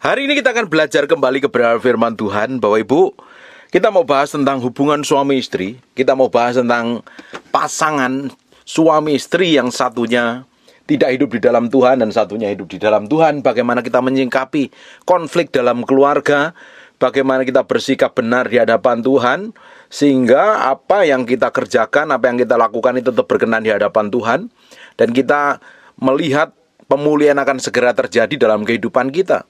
Hari ini kita akan belajar kembali kebenaran firman Tuhan. Bapak Ibu, kita mau bahas tentang hubungan suami istri. Kita mau bahas tentang pasangan suami istri yang satunya tidak hidup di dalam Tuhan dan satunya hidup di dalam Tuhan. Bagaimana kita menyikapi konflik dalam keluarga, bagaimana kita bersikap benar di hadapan Tuhan, sehingga apa yang kita kerjakan, apa yang kita lakukan itu tetap berkenan di hadapan Tuhan. Dan kita melihat pemulihan akan segera terjadi dalam kehidupan kita.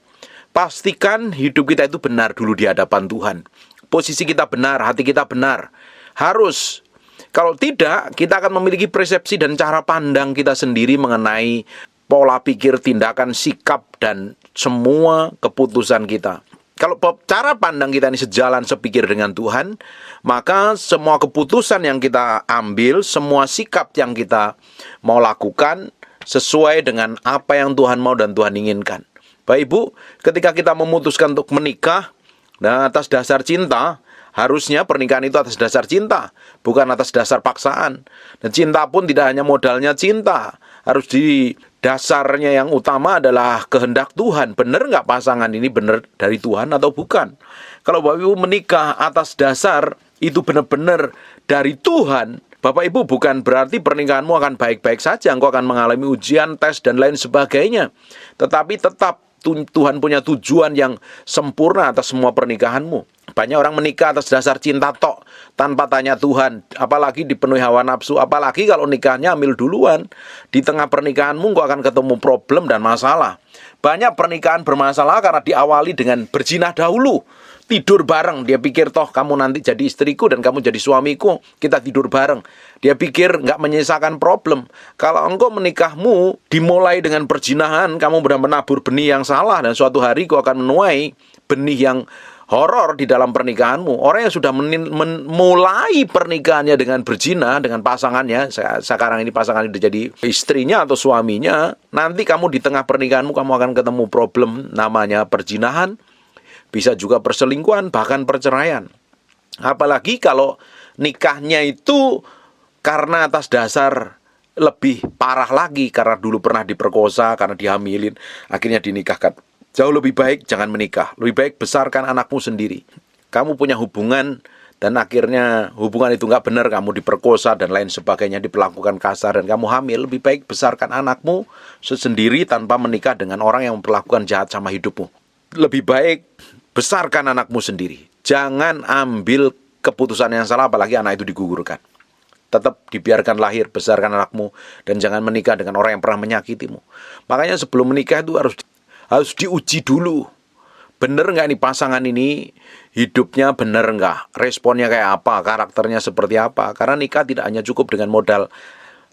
Pastikan hidup kita itu benar dulu di hadapan Tuhan. Posisi kita benar, hati kita benar. Harus. Kalau tidak, kita akan memiliki persepsi dan cara pandang kita sendiri mengenai pola pikir, tindakan, sikap, dan semua keputusan kita. Kalau cara pandang kita ini sejalan sepikir dengan Tuhan, maka semua keputusan yang kita ambil, semua sikap yang kita mau lakukan, sesuai dengan apa yang Tuhan mau dan Tuhan inginkan. Bapak Ibu, ketika kita memutuskan untuk menikah, nah atas dasar cinta, harusnya pernikahan itu atas dasar cinta, bukan atas dasar paksaan. Dan cinta pun tidak hanya modalnya cinta, harus di dasarnya yang utama adalah kehendak Tuhan. Benar nggak pasangan ini benar dari Tuhan atau bukan? Kalau Bapak Ibu menikah atas dasar itu benar-benar dari Tuhan, Bapak Ibu, bukan berarti pernikahanmu akan baik-baik saja. Engkau akan mengalami ujian, tes, dan lain sebagainya. Tetapi tetap Tuhan punya tujuan yang sempurna atas semua pernikahanmu. Banyak orang menikah atas dasar cinta tok, tanpa tanya Tuhan. Apalagi dipenuhi hawa nafsu. Apalagi kalau nikahnya hamil duluan. Di tengah pernikahanmu engkau akan ketemu problem dan masalah. Banyak pernikahan bermasalah karena diawali dengan berzina dahulu. Tidur bareng, dia pikir toh kamu nanti jadi istriku dan kamu jadi suamiku, kita tidur bareng. Dia pikir nggak menyisakan problem. Kalau engkau menikahmu dimulai dengan perzinahan, kamu benar menabur benih yang salah dan suatu hari kau akan menuai benih yang horor di dalam pernikahanmu. Orang yang sudah memulai pernikahannya dengan berzina dengan pasangannya, sekarang ini pasangan sudah jadi istrinya atau suaminya, nanti kamu di tengah pernikahanmu kamu akan ketemu problem namanya perzinahan. Bisa juga perselingkuhan, bahkan perceraian. Apalagi kalau nikahnya itu karena atas dasar lebih parah lagi, karena dulu pernah diperkosa, karena dihamilin, akhirnya dinikahkan. Jauh lebih baik jangan menikah. Lebih baik besarkan anakmu sendiri. Kamu punya hubungan dan akhirnya hubungan itu nggak benar, kamu diperkosa dan lain sebagainya, diperlakukan kasar dan kamu hamil. Lebih baik besarkan anakmu sendiri tanpa menikah dengan orang yang memperlakukan jahat sama hidupmu. Lebih baik besarkan anakmu sendiri. Jangan ambil keputusan yang salah, apalagi anak itu digugurkan. Tetap dibiarkan lahir, besarkan anakmu, dan jangan menikah dengan orang yang pernah menyakitimu. Makanya sebelum menikah itu harus diuji dulu. Bener nggak nih pasangan ini hidupnya, bener nggak? Responnya kayak apa? Karakternya seperti apa? Karena nikah tidak hanya cukup dengan modal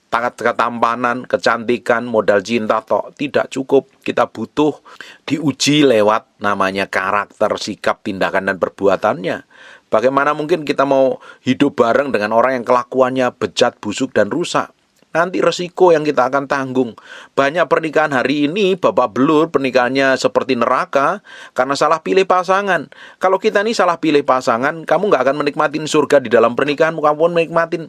ketampanan, kecantikan, modal cinta tok, tidak cukup. Kita butuh diuji lewat namanya karakter, sikap, tindakan, dan perbuatannya. Bagaimana mungkin kita mau hidup bareng dengan orang yang kelakuannya bejat, busuk, dan rusak? Nanti resiko yang kita akan tanggung. Banyak pernikahan hari ini, babak belur, pernikahannya seperti neraka karena salah pilih pasangan. Kalau kita ini salah pilih pasangan, kamu nggak akan menikmatin surga di dalam pernikahanmu, kamu pun menikmatin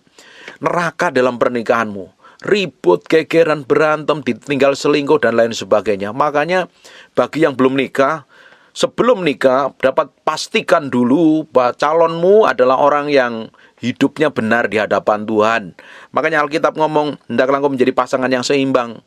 neraka dalam pernikahanmu. Ribut, gegeran, berantem, ditinggal selingkuh, dan lain sebagainya. Makanya bagi yang belum nikah, sebelum nikah, dapat pastikan dulu bahwa calonmu adalah orang yang hidupnya benar di hadapan Tuhan. Makanya Alkitab ngomong, hendaklah engkau menjadi pasangan yang seimbang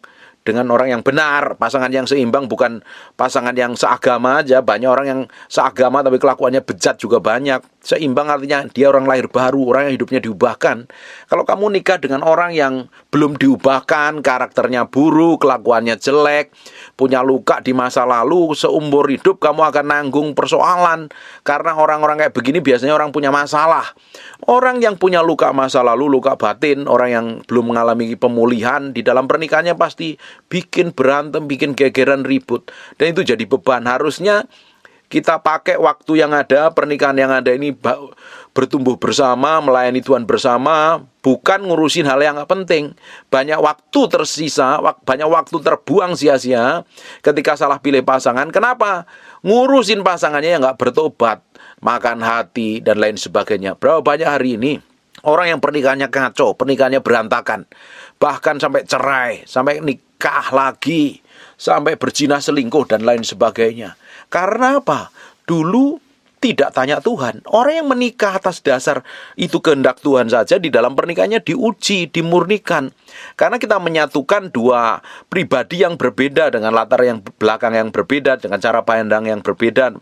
dengan orang yang benar. Pasangan yang seimbang bukan pasangan yang seagama aja. Banyak orang yang seagama tapi kelakuannya bejat juga banyak. Seimbang artinya dia orang lahir baru, orang yang hidupnya diubahkan. Kalau kamu nikah dengan orang yang belum diubahkan, karakternya buruk, kelakuannya jelek, punya luka di masa lalu, seumur hidup kamu akan nanggung persoalan. Karena orang-orang kayak begini biasanya orang punya masalah. Orang yang punya luka masa lalu, luka batin, orang yang belum mengalami pemulihan di dalam pernikahannya pasti bikin berantem, bikin gegeran, ribut. Dan itu jadi beban. Harusnya kita pakai waktu yang ada, pernikahan yang ada ini bertumbuh bersama, melayani Tuhan bersama, bukan ngurusin hal yang gak penting. Banyak waktu tersisa, banyak waktu terbuang sia-sia ketika salah pilih pasangan. Kenapa? Ngurusin pasangannya yang gak bertobat, makan hati, dan lain sebagainya. Berapa banyak hari ini orang yang pernikahannya kacau, pernikahannya berantakan, bahkan sampai cerai, sampai nikah lagi, sampai berzina selingkuh dan lain sebagainya. Karena apa? Dulu tidak tanya Tuhan. Orang yang menikah atas dasar itu kehendak Tuhan saja, di dalam pernikahannya diuji, dimurnikan. Karena kita menyatukan dua pribadi yang berbeda dengan latar yang belakang yang berbeda, dengan cara pandang yang berbeda,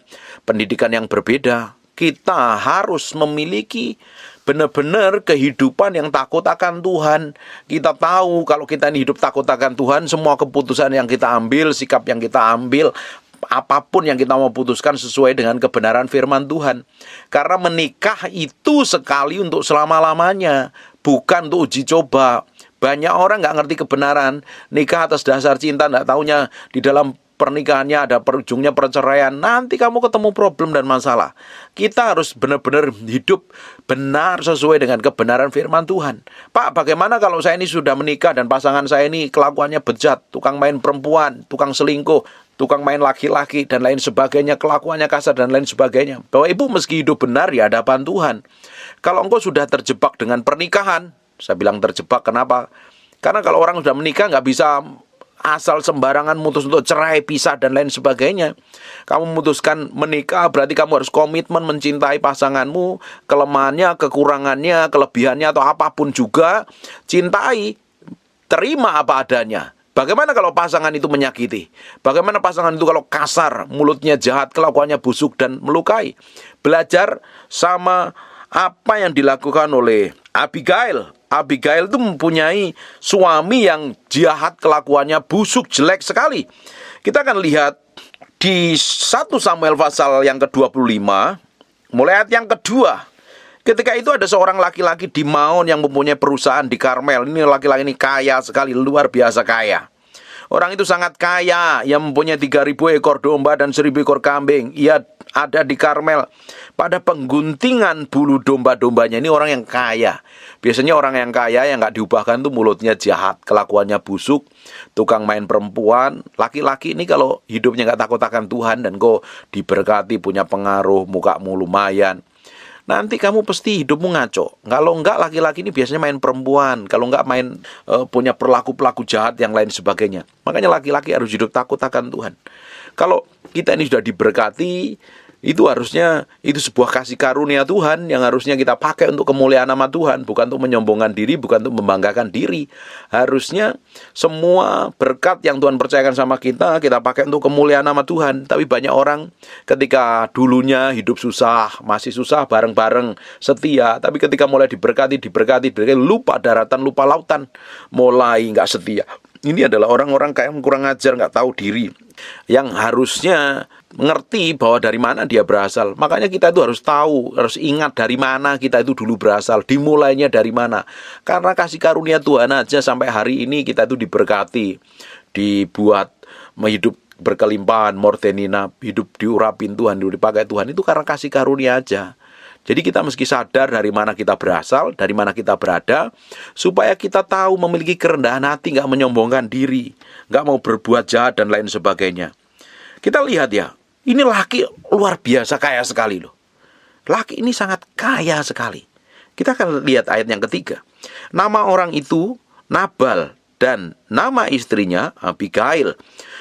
pendidikan yang berbeda. Kita harus memiliki benar-benar kehidupan yang takut akan Tuhan. Kita tahu kalau kita ini hidup takut akan Tuhan, semua keputusan yang kita ambil, sikap yang kita ambil, apapun yang kita mau putuskan sesuai dengan kebenaran firman Tuhan. Karena menikah itu sekali untuk selama-lamanya, bukan untuk uji coba. Banyak orang nggak ngerti kebenaran, nikah atas dasar cinta, nggak taunya di dalam pernikahannya ada ujungnya perceraian. Nanti kamu ketemu problem dan masalah. Kita harus benar-benar hidup benar sesuai dengan kebenaran firman Tuhan. Pak, bagaimana kalau saya ini sudah menikah dan pasangan saya ini kelakuannya bejat, tukang main perempuan, tukang selingkuh, tukang main laki-laki, dan lain sebagainya, kelakuannya kasar, dan lain sebagainya. Bapak Ibu meski hidup benar di hadapan Tuhan. Kalau engkau sudah terjebak dengan pernikahan, saya bilang terjebak, kenapa? Karena kalau orang sudah menikah nggak bisa asal sembarangan mutus untuk cerai, pisah, dan lain sebagainya. Kamu memutuskan menikah, berarti kamu harus komitmen mencintai pasanganmu, kelemahannya, kekurangannya, kelebihannya, atau apapun juga. Cintai, terima apa adanya. Bagaimana kalau pasangan itu menyakiti? Bagaimana pasangan itu kalau kasar, mulutnya jahat, kelakuannya busuk dan melukai? Belajar sama apa yang dilakukan oleh Abigail. Abigail itu mempunyai suami yang jahat, kelakuannya busuk, jelek sekali. Kita akan lihat di 1 Samuel pasal yang ke-25, mulai ayat yang kedua. Ketika itu ada seorang laki-laki di Maon yang mempunyai perusahaan di Karmel. Ini laki-laki ini kaya sekali, luar biasa kaya. Orang itu sangat kaya, ia mempunyai 3.000 ekor domba dan 1.000 ekor kambing. Ia ada di Karmel pada pengguntingan bulu domba-dombanya. Ini orang yang kaya. Biasanya orang yang kaya yang nggak diubahkan tuh mulutnya jahat, kelakuannya busuk, tukang main perempuan. Laki-laki ini kalau hidupnya nggak takut akan Tuhan dan kok diberkati, punya pengaruh, mukamu lumayan, nanti kamu pasti hidupmu ngaco. Kalau enggak, laki-laki ini biasanya main perempuan. Kalau enggak main punya perilaku jahat yang lain sebagainya. Makanya laki-laki harus hidup takut akan Tuhan. Kalau kita ini sudah diberkati, itu harusnya itu sebuah kasih karunia Tuhan yang harusnya kita pakai untuk kemuliaan nama Tuhan, bukan untuk menyombongkan diri, bukan untuk membanggakan diri. Harusnya semua berkat yang Tuhan percayakan sama kita pakai untuk kemuliaan nama Tuhan. Tapi banyak orang ketika dulunya hidup susah, masih susah bareng-bareng setia, tapi ketika mulai diberkati, lupa daratan, lupa lautan, mulai nggak setia. Ini adalah orang-orang kayak kurang ajar, nggak tahu diri, yang harusnya mengerti bahwa dari mana dia berasal. Makanya kita itu harus tahu, harus ingat dari mana kita itu dulu berasal, dimulainya dari mana. Karena kasih karunia Tuhan aja sampai hari ini kita itu diberkati, dibuat hidup berkelimpahan, mortenina, hidup diurapin Tuhan, dipakai Tuhan, itu karena kasih karunia aja. Jadi kita mesti sadar dari mana kita berasal, dari mana kita berada, supaya kita tahu memiliki kerendahan hati, nggak menyombongkan diri, nggak mau berbuat jahat dan lain sebagainya. Kita lihat ya, ini laki luar biasa kaya sekali loh. Laki ini sangat kaya sekali. Kita akan lihat ayat yang ketiga. Nama orang itu Nabal dan nama istrinya Abigail.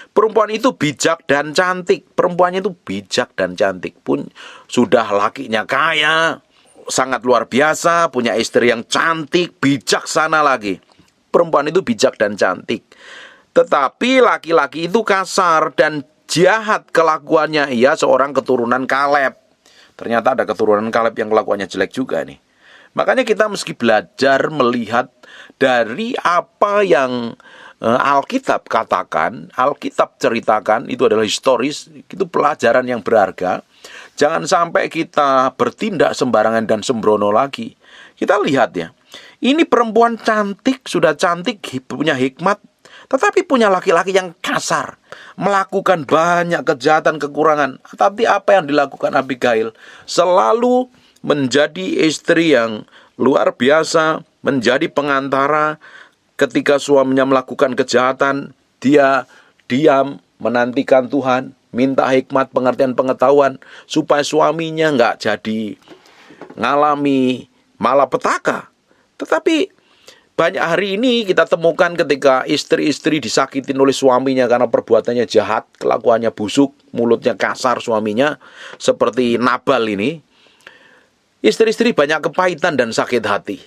Perempuan itu bijak dan cantik. Perempuannya itu bijak dan cantik. Pun sudah lakinya kaya, sangat luar biasa, punya istri yang cantik, bijaksana lagi. Perempuan itu bijak dan cantik. Tetapi laki-laki itu kasar dan jahat kelakuannya. Ia seorang keturunan Kaleb. Ternyata ada keturunan Kaleb yang kelakuannya jelek juga nih. Makanya kita mesti belajar melihat dari apa yang Alkitab katakan, Alkitab ceritakan, itu adalah historis, itu pelajaran yang berharga. Jangan sampai kita bertindak sembarangan dan sembrono lagi. Kita lihat ya, ini perempuan cantik, sudah cantik, punya hikmat, tetapi punya laki-laki yang kasar, melakukan banyak kejahatan, kekurangan. Tapi apa yang dilakukan Abigail? Selalu menjadi istri yang luar biasa, menjadi pengantara. Ketika suaminya melakukan kejahatan, dia diam, menantikan Tuhan, minta hikmat, pengertian, pengetahuan, supaya suaminya nggak jadi ngalami malapetaka. Tetapi Banyak hari ini kita temukan ketika istri-istri disakitin oleh suaminya karena perbuatannya jahat, kelakuannya busuk, mulutnya kasar suaminya, seperti Nabal ini. Istri-istri banyak kepahitan dan sakit hati.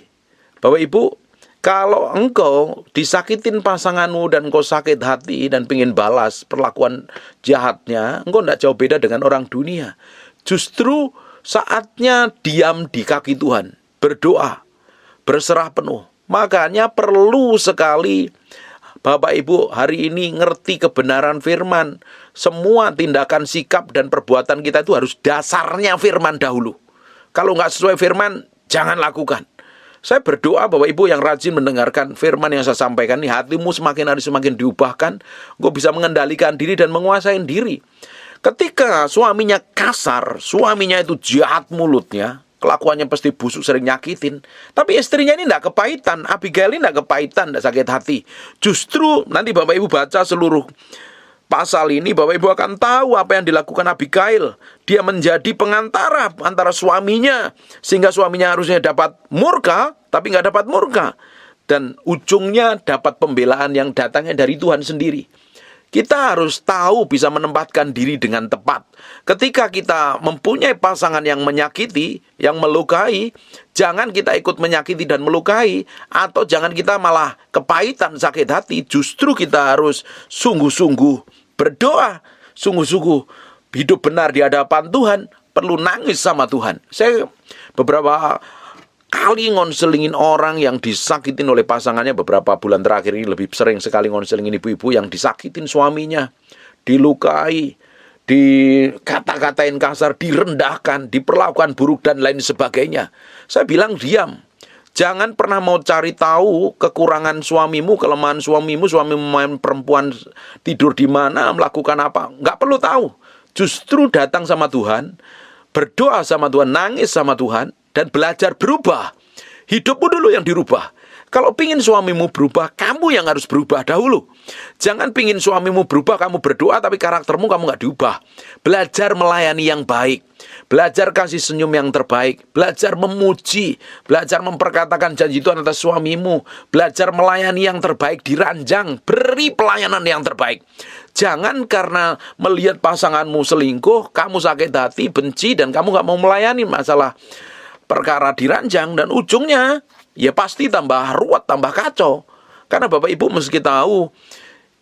Bapak Ibu, kalau engkau disakitin pasanganmu dan engkau sakit hati dan ingin balas perlakuan jahatnya, engkau tidak jauh beda dengan orang dunia. Justru saatnya diam di kaki Tuhan, berdoa, berserah penuh. Makanya perlu sekali Bapak Ibu hari ini ngerti kebenaran firman. Semua tindakan, sikap, dan perbuatan kita itu harus dasarnya firman dahulu. Kalau nggak sesuai firman, jangan lakukan. Saya berdoa Bapak Ibu yang rajin mendengarkan firman yang saya sampaikan ini, hatimu semakin hari semakin diubahkan, engkau bisa mengendalikan diri dan menguasai diri. Ketika suaminya kasar, suaminya itu jahat mulutnya, kelakuannya pasti busuk, sering nyakitin. Tapi istrinya ini tidak kepahitan. Abigail ini tidak kepahitan, tidak sakit hati. Justru nanti Bapak Ibu baca seluruh pasal ini, Bapak Ibu akan tahu apa yang dilakukan Abigail. Dia menjadi pengantara antara suaminya, sehingga suaminya harusnya dapat murka, tapi nggak dapat murka. Dan ujungnya dapat pembelaan yang datangnya dari Tuhan sendiri. Kita harus tahu bisa menempatkan diri dengan tepat. Ketika kita mempunyai pasangan yang menyakiti, yang melukai, jangan kita ikut menyakiti dan melukai, atau jangan kita malah kepahitan, sakit hati. Justru kita harus sungguh-sungguh berdoa, sungguh-sungguh hidup benar di hadapan Tuhan, perlu nangis sama Tuhan. Saya beberapa kali ngonselingin orang yang disakitin oleh pasangannya. Beberapa bulan terakhir ini lebih sering sekali ngonselingin ibu-ibu yang disakitin suaminya, dilukai, dikata-katain kasar, direndahkan, diperlakukan buruk dan lain sebagainya. Saya bilang diam. Jangan pernah mau cari tahu kekurangan suamimu, kelemahan suamimu main perempuan tidur di mana, melakukan apa. Nggak perlu tahu. Justru datang sama Tuhan, berdoa sama Tuhan, nangis sama Tuhan, dan belajar berubah. Hidupmu dulu yang dirubah. Kalau pingin suamimu berubah, kamu yang harus berubah dahulu. Jangan pingin suamimu berubah, kamu berdoa, tapi karaktermu kamu nggak diubah. Belajar melayani yang baik. Belajar kasih senyum yang terbaik. Belajar memuji. Belajar memperkatakan janji Tuhan atas suamimu. Belajar melayani yang terbaik di ranjang. Beri pelayanan yang terbaik. Jangan karena melihat pasanganmu selingkuh, kamu sakit hati, benci, dan kamu nggak mau melayani masalah perkara diranjang, dan ujungnya ya pasti tambah ruwet, tambah kacau. Karena Bapak Ibu mesti tahu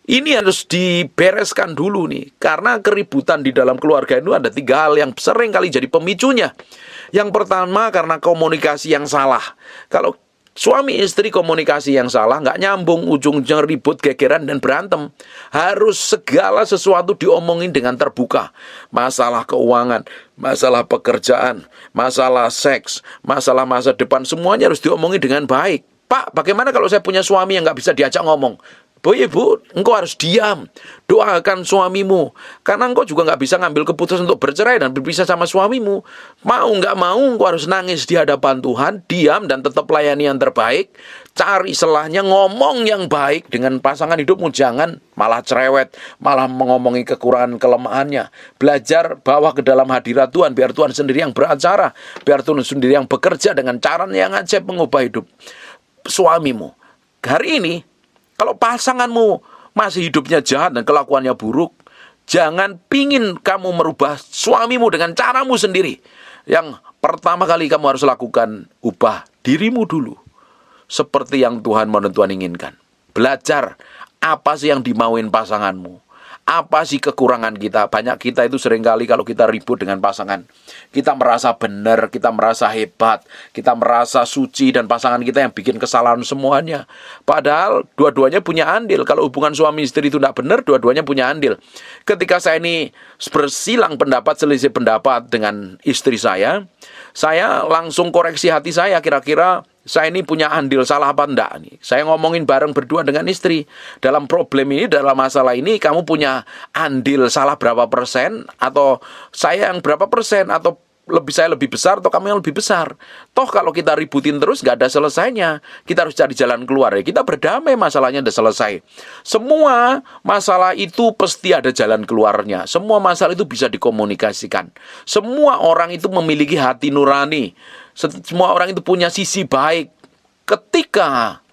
ini harus dibereskan dulu nih. Karena keributan di dalam keluarga itu ada 3 hal yang sering kali jadi pemicunya. Yang pertama karena komunikasi yang salah. Kalau suami istri komunikasi yang salah, nggak nyambung, ujung-ujung ribut, gegeran, dan berantem. Harus segala sesuatu diomongin dengan terbuka. Masalah keuangan, masalah pekerjaan, masalah seks, masalah masa depan, semuanya harus diomongin dengan baik. Pak, bagaimana kalau saya punya suami yang nggak bisa diajak ngomong? Bu, ibu, engkau harus diam. Doakan suamimu. Karena engkau juga nggak bisa ngambil keputusan untuk bercerai dan berpisah sama suamimu. Mau nggak mau, engkau harus nangis di hadapan Tuhan, diam dan tetap layani yang terbaik. Cari selahnya, ngomong yang baik dengan pasangan hidupmu. Jangan malah cerewet, malah mengomongi kekurangan kelemahannya. Belajar bawa ke dalam hadirat Tuhan, biar Tuhan sendiri yang beracara. Biar Tuhan sendiri yang bekerja dengan cara yang ajaib mengubah hidup suamimu. Hari ini, kalau pasanganmu masih hidupnya jahat dan kelakuannya buruk, jangan pingin kamu merubah suamimu dengan caramu sendiri. Yang pertama kali kamu harus lakukan, ubah dirimu dulu. Seperti yang Tuhan mau dan Tuhan inginkan. Belajar apa sih yang dimauin pasanganmu. Apa sih kekurangan kita? Banyak kita itu seringkali kalau kita ribut dengan pasangan, kita merasa benar, kita merasa hebat, kita merasa suci, dan pasangan kita yang bikin kesalahan semuanya. Padahal dua-duanya punya andil. Kalau hubungan suami istri itu tidak benar, dua-duanya punya andil. Ketika saya ini bersilang pendapat, selisih pendapat dengan istri saya langsung koreksi hati saya, kira-kira saya ini punya andil salah apa enggak nih. Saya ngomongin bareng berdua dengan istri. Dalam problem ini, dalam masalah ini, kamu punya andil salah berapa persen, atau saya yang berapa persen, atau saya lebih besar atau kamu yang lebih besar. Toh kalau kita ributin terus gak ada selesainya. Kita harus cari jalan keluar ya. Kita berdamai, masalahnya udah selesai. Semua masalah itu pasti ada jalan keluarnya. Semua masalah itu bisa dikomunikasikan. Semua orang itu memiliki hati nurani. Semua orang itu punya sisi baik. Ketika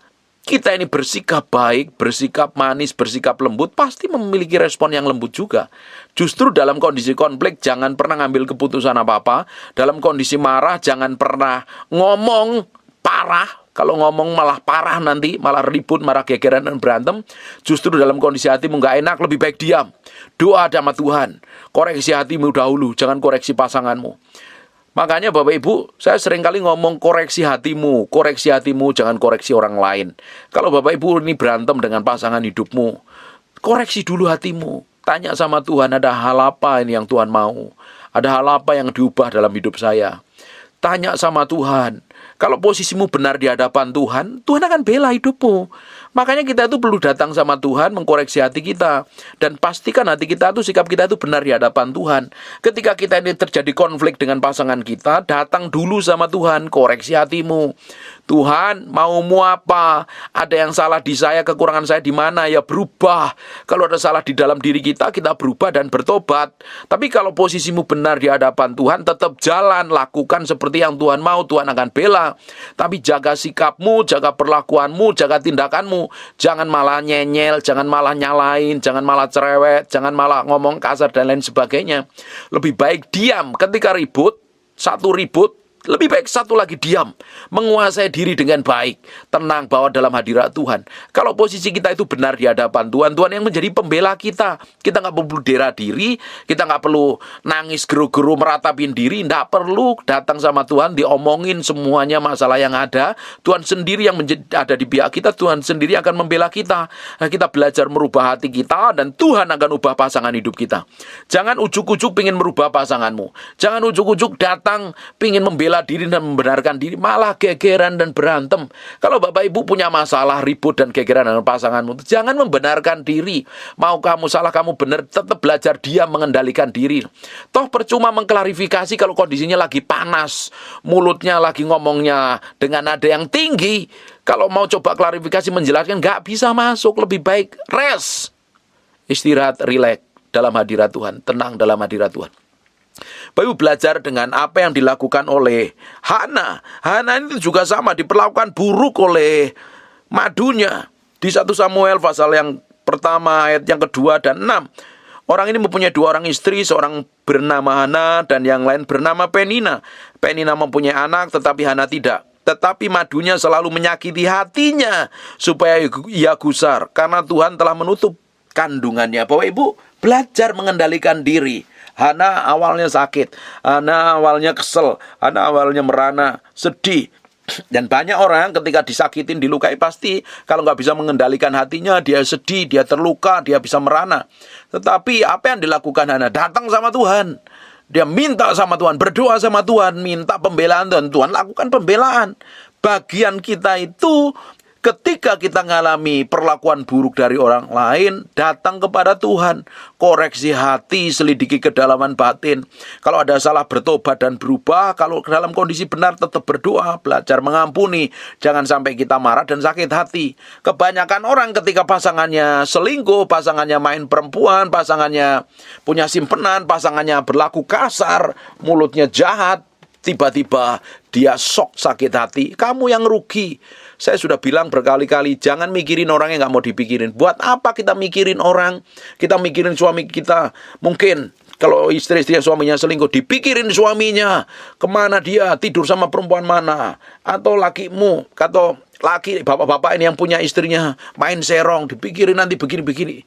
kita ini bersikap baik, bersikap manis, bersikap lembut, pasti memiliki respon yang lembut juga. Justru dalam kondisi konflik, jangan pernah ngambil keputusan apa-apa. Dalam kondisi marah, jangan pernah ngomong parah. Kalau ngomong malah parah nanti, malah ribut, marah gegeran dan berantem. Justru dalam kondisi hatimu nggak enak, lebih baik diam. Doa sama Tuhan. Koreksi hatimu dahulu, jangan koreksi pasanganmu. Makanya Bapak Ibu, saya seringkali ngomong koreksi hatimu, jangan koreksi orang lain. Kalau Bapak Ibu ini berantem dengan pasangan hidupmu, koreksi dulu hatimu. Tanya sama Tuhan, ada hal apa ini yang Tuhan mau? Ada hal apa yang diubah dalam hidup saya? Tanya sama Tuhan. Kalau posisimu benar di hadapan Tuhan, Tuhan akan bela hidupmu. Makanya kita itu perlu datang sama Tuhan, mengkoreksi hati kita. Dan pastikan hati kita itu, sikap kita itu benar di hadapan Tuhan. Ketika kita ini terjadi konflik dengan pasangan kita, datang dulu sama Tuhan, koreksi hatimu. Tuhan, maumu apa? Ada yang salah di saya, kekurangan saya di mana? Ya berubah. Kalau ada salah di dalam diri kita, kita berubah dan bertobat. Tapi kalau posisimu benar di hadapan Tuhan, tetap jalan, lakukan seperti yang Tuhan mau, Tuhan akan bela. Tapi jaga sikapmu, jaga perlakuanmu, jaga tindakanmu. Jangan malah nyenyel, jangan malah nyalain, jangan malah cerewet, jangan malah ngomong kasar dan lain sebagainya. Lebih baik diam ketika ribut, satu ribut, lebih baik satu lagi diam, menguasai diri dengan baik, tenang, bawa dalam hadirat Tuhan. Kalau posisi kita itu benar di hadapan Tuhan, Tuhan yang menjadi pembela kita. Kita nggak perlu dera diri, kita nggak perlu nangis geru-geru meratapin diri, nggak perlu datang sama Tuhan, diomongin semuanya masalah yang ada. Tuhan sendiri yang ada di pihak kita, Tuhan sendiri akan membela kita. Nah, kita belajar merubah hati kita, dan Tuhan akan ubah pasangan hidup kita. Jangan ujuk-ujuk pingin merubah pasanganmu. Jangan ujuk-ujuk datang pingin membela diri dan membenarkan diri, malah gegeran dan berantem. Kalau Bapak Ibu punya masalah ribut dan gegeran dengan pasanganmu, jangan membenarkan diri. Mau kamu salah, kamu benar, tetap belajar diam, mengendalikan diri. Toh percuma mengklarifikasi kalau kondisinya lagi panas, mulutnya lagi ngomongnya dengan nada yang tinggi. Kalau mau coba klarifikasi, menjelaskan, nggak bisa masuk. Lebih baik rest, istirahat, rileks dalam hadirat Tuhan, tenang dalam hadirat Tuhan. Bapak Ibu belajar dengan apa yang dilakukan oleh Hana. Hana itu juga sama, diperlakukan buruk oleh madunya. Di 1 Samuel pasal yang pertama, ayat yang kedua dan 6. Orang ini mempunyai 2 orang istri, seorang bernama Hana dan yang lain bernama Penina. Penina mempunyai anak, tetapi Hana tidak. Tetapi madunya selalu menyakiti hatinya supaya ia gusar, karena Tuhan telah menutup kandungannya. Bapak Ibu belajar mengendalikan diri. Hana awalnya sakit, Hana awalnya kesel, Hana awalnya merana, sedih. Dan banyak orang ketika disakitin, dilukai, pasti kalau nggak bisa mengendalikan hatinya, dia sedih, dia terluka, dia bisa merana. Tetapi apa yang dilakukan Hana? Datang sama Tuhan. Dia minta sama Tuhan, berdoa sama Tuhan, minta pembelaan, dan Tuhan lakukan pembelaan. Bagian kita itu, ketika kita mengalami perlakuan buruk dari orang lain, datang kepada Tuhan, koreksi hati, selidiki kedalaman batin. Kalau ada salah, bertobat dan berubah. Kalau dalam kondisi benar, tetap berdoa, belajar mengampuni. Jangan sampai kita marah dan sakit hati. Kebanyakan orang ketika pasangannya selingkuh, pasangannya main perempuan, pasangannya punya simpenan, pasangannya berlaku kasar, mulutnya jahat, tiba-tiba dia sok sakit hati. Kamu yang rugi. Saya sudah bilang berkali-kali, jangan mikirin orang yang gak mau dipikirin. Buat apa kita mikirin orang? Kita mikirin suami kita. Mungkin kalau istri-istri yang suaminya selingkuh, dipikirin suaminya. Kemana dia, tidur sama perempuan mana. Atau lakimu, atau laki, bapak-bapak ini yang punya istrinya main serong, dipikirin nanti begini-begini.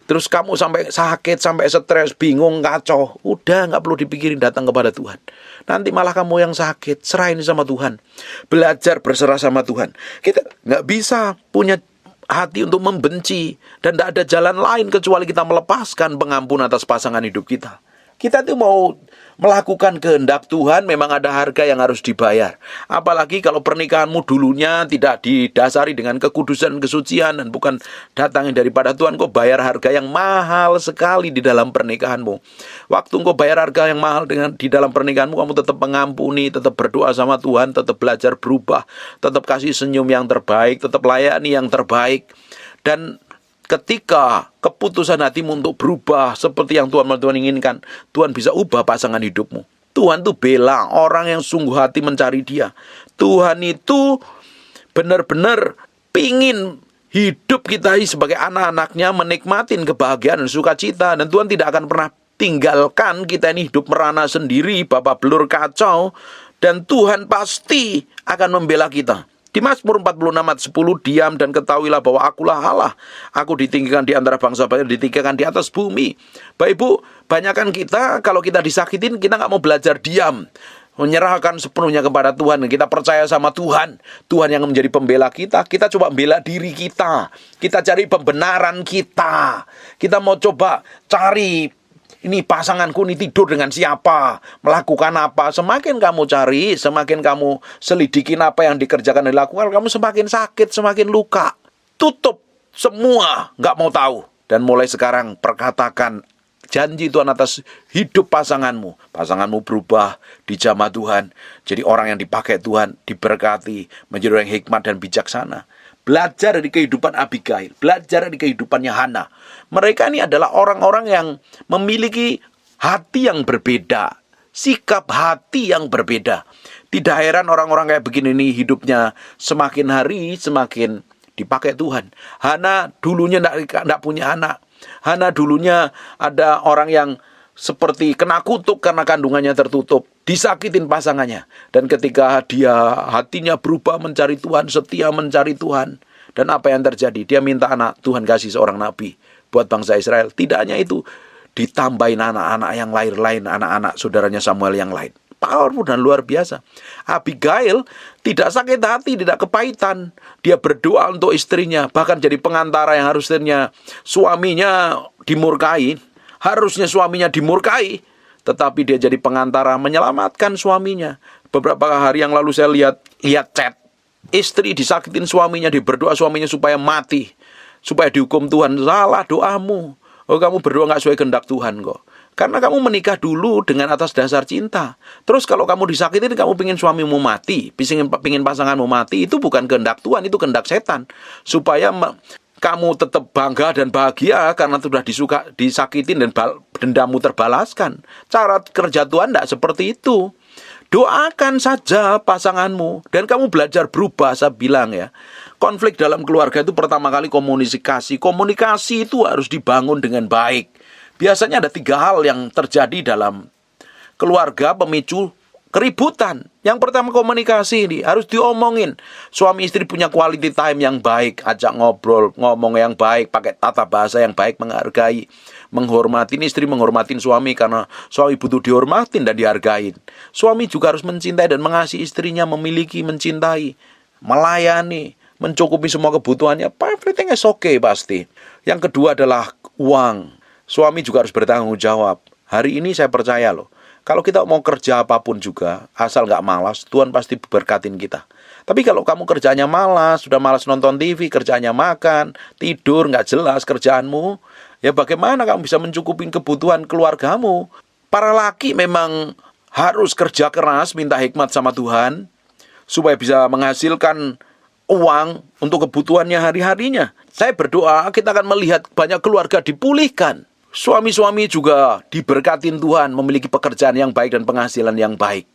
Terus kamu sampai sakit, sampai stres, bingung, kacau. Udah, gak perlu dipikirin, datang kepada Tuhan. Nanti malah kamu yang sakit, serahin sama Tuhan. Belajar berserah sama Tuhan. Kita gak bisa punya hati untuk membenci. Dan gak ada jalan lain kecuali kita melepaskan pengampunan atas pasangan hidup kita. Kita tuh mau melakukan kehendak Tuhan, memang ada harga yang harus dibayar. Apalagi kalau pernikahanmu dulunya tidak didasari dengan kekudusan, kesucian, dan bukan datangnya daripada Tuhan, kau bayar harga yang mahal sekali di dalam pernikahanmu. Waktu kau bayar harga yang mahal di dalam pernikahanmu, kamu tetap mengampuni, tetap berdoa sama Tuhan, tetap belajar berubah, tetap kasih senyum yang terbaik, tetap layani yang terbaik. Dan ketika keputusan hatimu untuk berubah seperti yang Tuhan inginkan, Tuhan bisa ubah pasangan hidupmu. Tuhan tuh bela orang yang sungguh hati mencari Dia. Tuhan itu benar-benar pingin hidup kita sebagai anak-anaknya menikmatin kebahagiaan dan sukacita. Dan Tuhan tidak akan pernah tinggalkan kita ini hidup merana sendiri, babak belur kacau. Dan Tuhan pasti akan membela kita. Di Mazmur 46 ayat 10, diam dan ketahuilah bahwa akulah Allah. Aku ditinggikan di antara bangsa-bangsa, ditinggikan di atas bumi. Bapak Ibu, banyakkan kita kalau kita disakitin, kita nggak mau belajar diam. Menyerahkan sepenuhnya kepada Tuhan. Kita percaya sama Tuhan. Tuhan yang menjadi pembela kita. Kita coba bela diri kita. Kita cari pembenaran kita. Kita mau coba cari, ini pasanganku ini tidur dengan siapa, melakukan apa. Semakin kamu cari, semakin kamu selidikin apa yang dikerjakan dan dilakukan, kamu semakin sakit, semakin luka. Tutup semua, nggak mau tahu. Dan mulai sekarang perkatakan janji Tuhan atas hidup pasanganmu. Pasanganmu berubah di jamah Tuhan. Jadi orang yang dipakai Tuhan, diberkati, menjadi orang yang hikmat dan bijaksana. Belajar dari kehidupan Abigail, belajar dari kehidupannya Hana. Mereka ini adalah orang-orang yang memiliki hati yang berbeda, sikap hati yang berbeda. Tidak heran orang-orang kayak begini ini hidupnya semakin hari semakin dipakai Tuhan. Hana dulunya tidak punya anak. Hana dulunya ada orang yang seperti kena kutuk karena kandungannya tertutup, disakitin pasangannya. Dan ketika dia hatinya berubah mencari Tuhan, setia mencari Tuhan, dan apa yang terjadi? Dia minta anak, Tuhan kasih seorang nabi buat bangsa Israel. Tidak hanya itu, ditambahin anak-anak yang lain, anak-anak saudaranya Samuel yang lain. Powerful dan luar biasa. Abigail tidak sakit hati, tidak kepahitan. Dia berdoa untuk istrinya, bahkan jadi pengantara yang harusnya suaminya dimurkai. Harusnya suaminya dimurkai, tetapi dia jadi pengantara menyelamatkan suaminya. Beberapa hari yang lalu saya lihat chat. Istri disakitin suaminya, dia berdoa suaminya supaya mati, supaya dihukum Tuhan. Salah doamu. Oh, kamu berdoa gak sesuai kehendak Tuhan kok. Karena kamu menikah dulu dengan atas dasar cinta. Terus kalau kamu disakitin, kamu pingin suamimu mati, pingin pasanganmu mati, itu bukan kehendak Tuhan, itu kehendak setan. Supaya kamu tetap bangga dan bahagia karena sudah disakitin dan dendammu terbalaskan. Cara kerja Tuhan tidak seperti itu. Doakan saja pasanganmu dan kamu belajar berubah. Saya bilang ya, konflik dalam keluarga itu pertama kali komunikasi. Komunikasi itu harus dibangun dengan baik. Biasanya ada 3 hal yang terjadi dalam keluarga pemicu keributan. Yang pertama komunikasi ini harus diomongin. Suami istri punya quality time yang baik, ajak ngobrol, ngomong yang baik, pakai tata bahasa yang baik, menghargai, menghormatin istri, menghormatin suami karena suami butuh dihormatin dan dihargain. Suami juga harus mencintai dan mengasihi istrinya, memiliki, mencintai, melayani, mencukupi semua kebutuhannya. Everything is okay pasti. Yang kedua adalah uang. Suami juga harus bertanggung jawab. Hari ini saya percaya loh, kalau kita mau kerja apapun juga, asal nggak malas, Tuhan pasti berkatin kita. Tapi kalau kamu kerjanya malas, sudah malas nonton TV, kerjanya makan, tidur, nggak jelas kerjaanmu, ya bagaimana kamu bisa mencukupi kebutuhan keluargamu? Para laki memang harus kerja keras, minta hikmat sama Tuhan, supaya bisa menghasilkan uang untuk kebutuhannya hari-harinya. Saya berdoa kita akan melihat banyak keluarga dipulihkan. Suami-suami juga diberkatin Tuhan, memiliki pekerjaan yang baik dan penghasilan yang baik.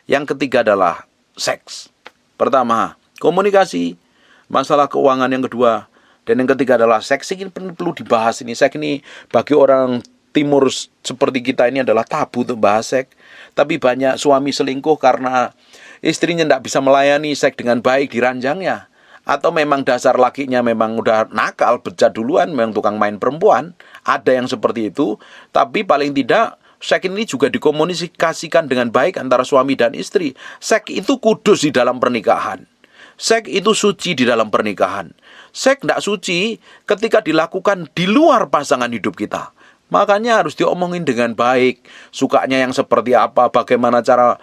Yang ketiga adalah seks. Pertama, komunikasi, masalah keuangan yang kedua. Dan yang ketiga adalah seks. Ini perlu dibahas ini. Seks ini bagi orang timur seperti kita ini adalah tabu untuk bahas seks. Tapi banyak suami selingkuh karena istrinya tidak bisa melayani seks dengan baik di ranjangnya. Atau memang dasar lakinya memang udah nakal, bejat duluan, memang tukang main perempuan. Ada yang seperti itu. Tapi paling tidak seks ini juga dikomunikasikan dengan baik antara suami dan istri. Seks itu kudus di dalam pernikahan. Seks itu suci di dalam pernikahan. Seks tidak suci ketika dilakukan di luar pasangan hidup kita. Makanya harus diomongin dengan baik. Sukanya yang seperti apa, bagaimana cara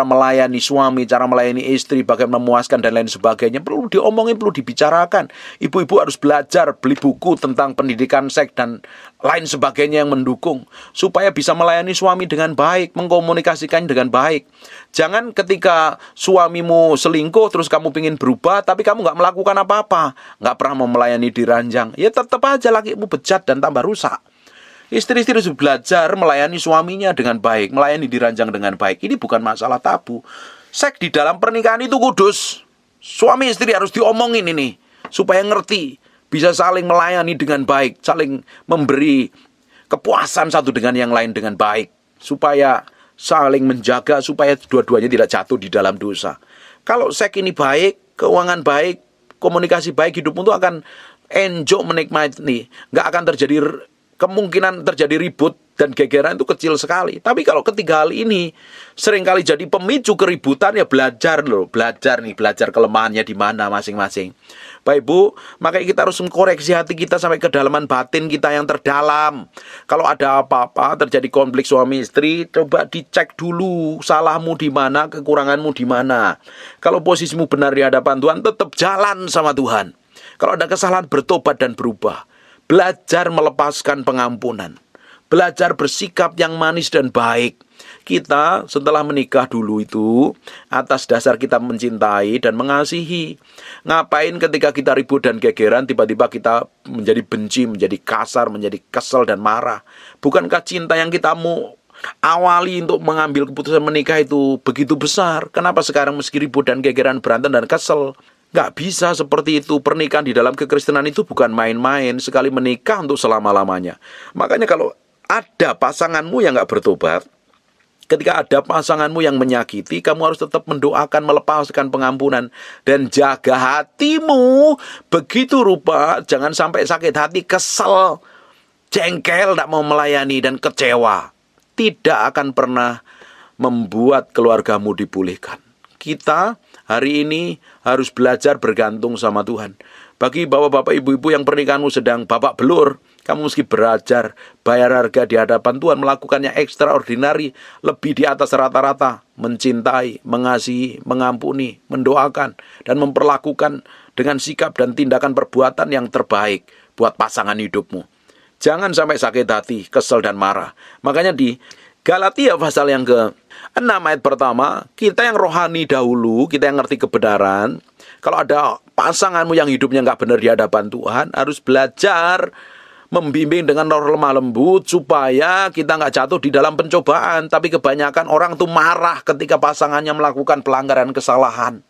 melayani suami, cara melayani istri, bagaimana memuaskan dan lain sebagainya. Perlu diomongin, perlu dibicarakan. Ibu-ibu harus belajar, beli buku tentang pendidikan seks dan lain sebagainya yang mendukung. Supaya bisa melayani suami dengan baik, mengkomunikasikan dengan baik. Jangan ketika suamimu selingkuh, terus kamu ingin berubah, tapi kamu nggak melakukan apa-apa. Nggak pernah melayani di ranjang. Ya tetap aja lakimu bejat dan tambah rusak. Istri-istri harus belajar melayani suaminya dengan baik, melayani di ranjang dengan baik. Ini bukan masalah tabu. Seks di dalam pernikahan itu kudus. Suami istri harus diomongin ini. supaya ngerti, bisa saling melayani dengan baik, saling memberi kepuasan satu dengan yang lain dengan baik, supaya saling menjaga, supaya dua-duanya tidak jatuh di dalam dosa. Kalau seks ini baik, keuangan baik, komunikasi baik, hidupmu itu akan enjoy, menikmati. Nggak akan terjadi, kemungkinan terjadi ribut dan gegeran itu kecil sekali. Tapi kalau ketiga hal ini seringkali jadi pemicu keributan, ya belajar kelemahannya di mana masing-masing. Bapak Ibu, makanya kita harus mengkoreksi hati kita sampai kedalaman batin kita yang terdalam. Kalau ada apa-apa, terjadi konflik suami istri, coba dicek dulu salahmu di mana, kekuranganmu di mana. Kalau posisimu benar di hadapan Tuhan, tetap jalan sama Tuhan. Kalau ada kesalahan, bertobat dan berubah. Belajar melepaskan pengampunan. Belajar bersikap yang manis dan baik. Kita setelah menikah dulu itu atas dasar kita mencintai dan mengasihi. Ngapain ketika kita ribut dan gegeran tiba-tiba kita menjadi benci, menjadi kasar, menjadi kesel dan marah? Bukankah cinta yang kita mau awali untuk mengambil keputusan menikah itu begitu besar? Kenapa sekarang meski ribut dan gegeran, berantem dan kesel? Gak bisa seperti itu. Pernikahan di dalam kekristenan itu bukan main-main. Sekali menikah untuk selama-lamanya. Makanya kalau ada pasanganmu yang gak bertobat, ketika ada pasanganmu yang menyakiti, kamu harus tetap mendoakan, melepaskan pengampunan, dan jaga hatimu begitu rupa. Jangan sampai sakit hati, kesel, jengkel, tak mau melayani, dan kecewa. Tidak akan pernah membuat keluargamu dipulihkan. Kita hari ini harus belajar bergantung sama Tuhan. Bagi bapak-bapak, ibu-ibu yang pernikahanmu sedang babak belur, kamu mesti belajar bayar harga di hadapan Tuhan, melakukannya extraordinary, lebih di atas rata-rata, mencintai, mengasihi, mengampuni, mendoakan, dan memperlakukan dengan sikap dan tindakan perbuatan yang terbaik buat pasangan hidupmu. Jangan sampai sakit hati, kesel dan marah. Makanya di Galatia pasal yang ke-6 ayat pertama, kita yang rohani dahulu, kita yang ngerti kebenaran, kalau ada pasanganmu yang hidupnya nggak benar di hadapan Tuhan, harus belajar membimbing dengan roh lemah lembut supaya kita nggak jatuh di dalam pencobaan. Tapi kebanyakan orang tuh marah ketika pasangannya melakukan pelanggaran, kesalahan.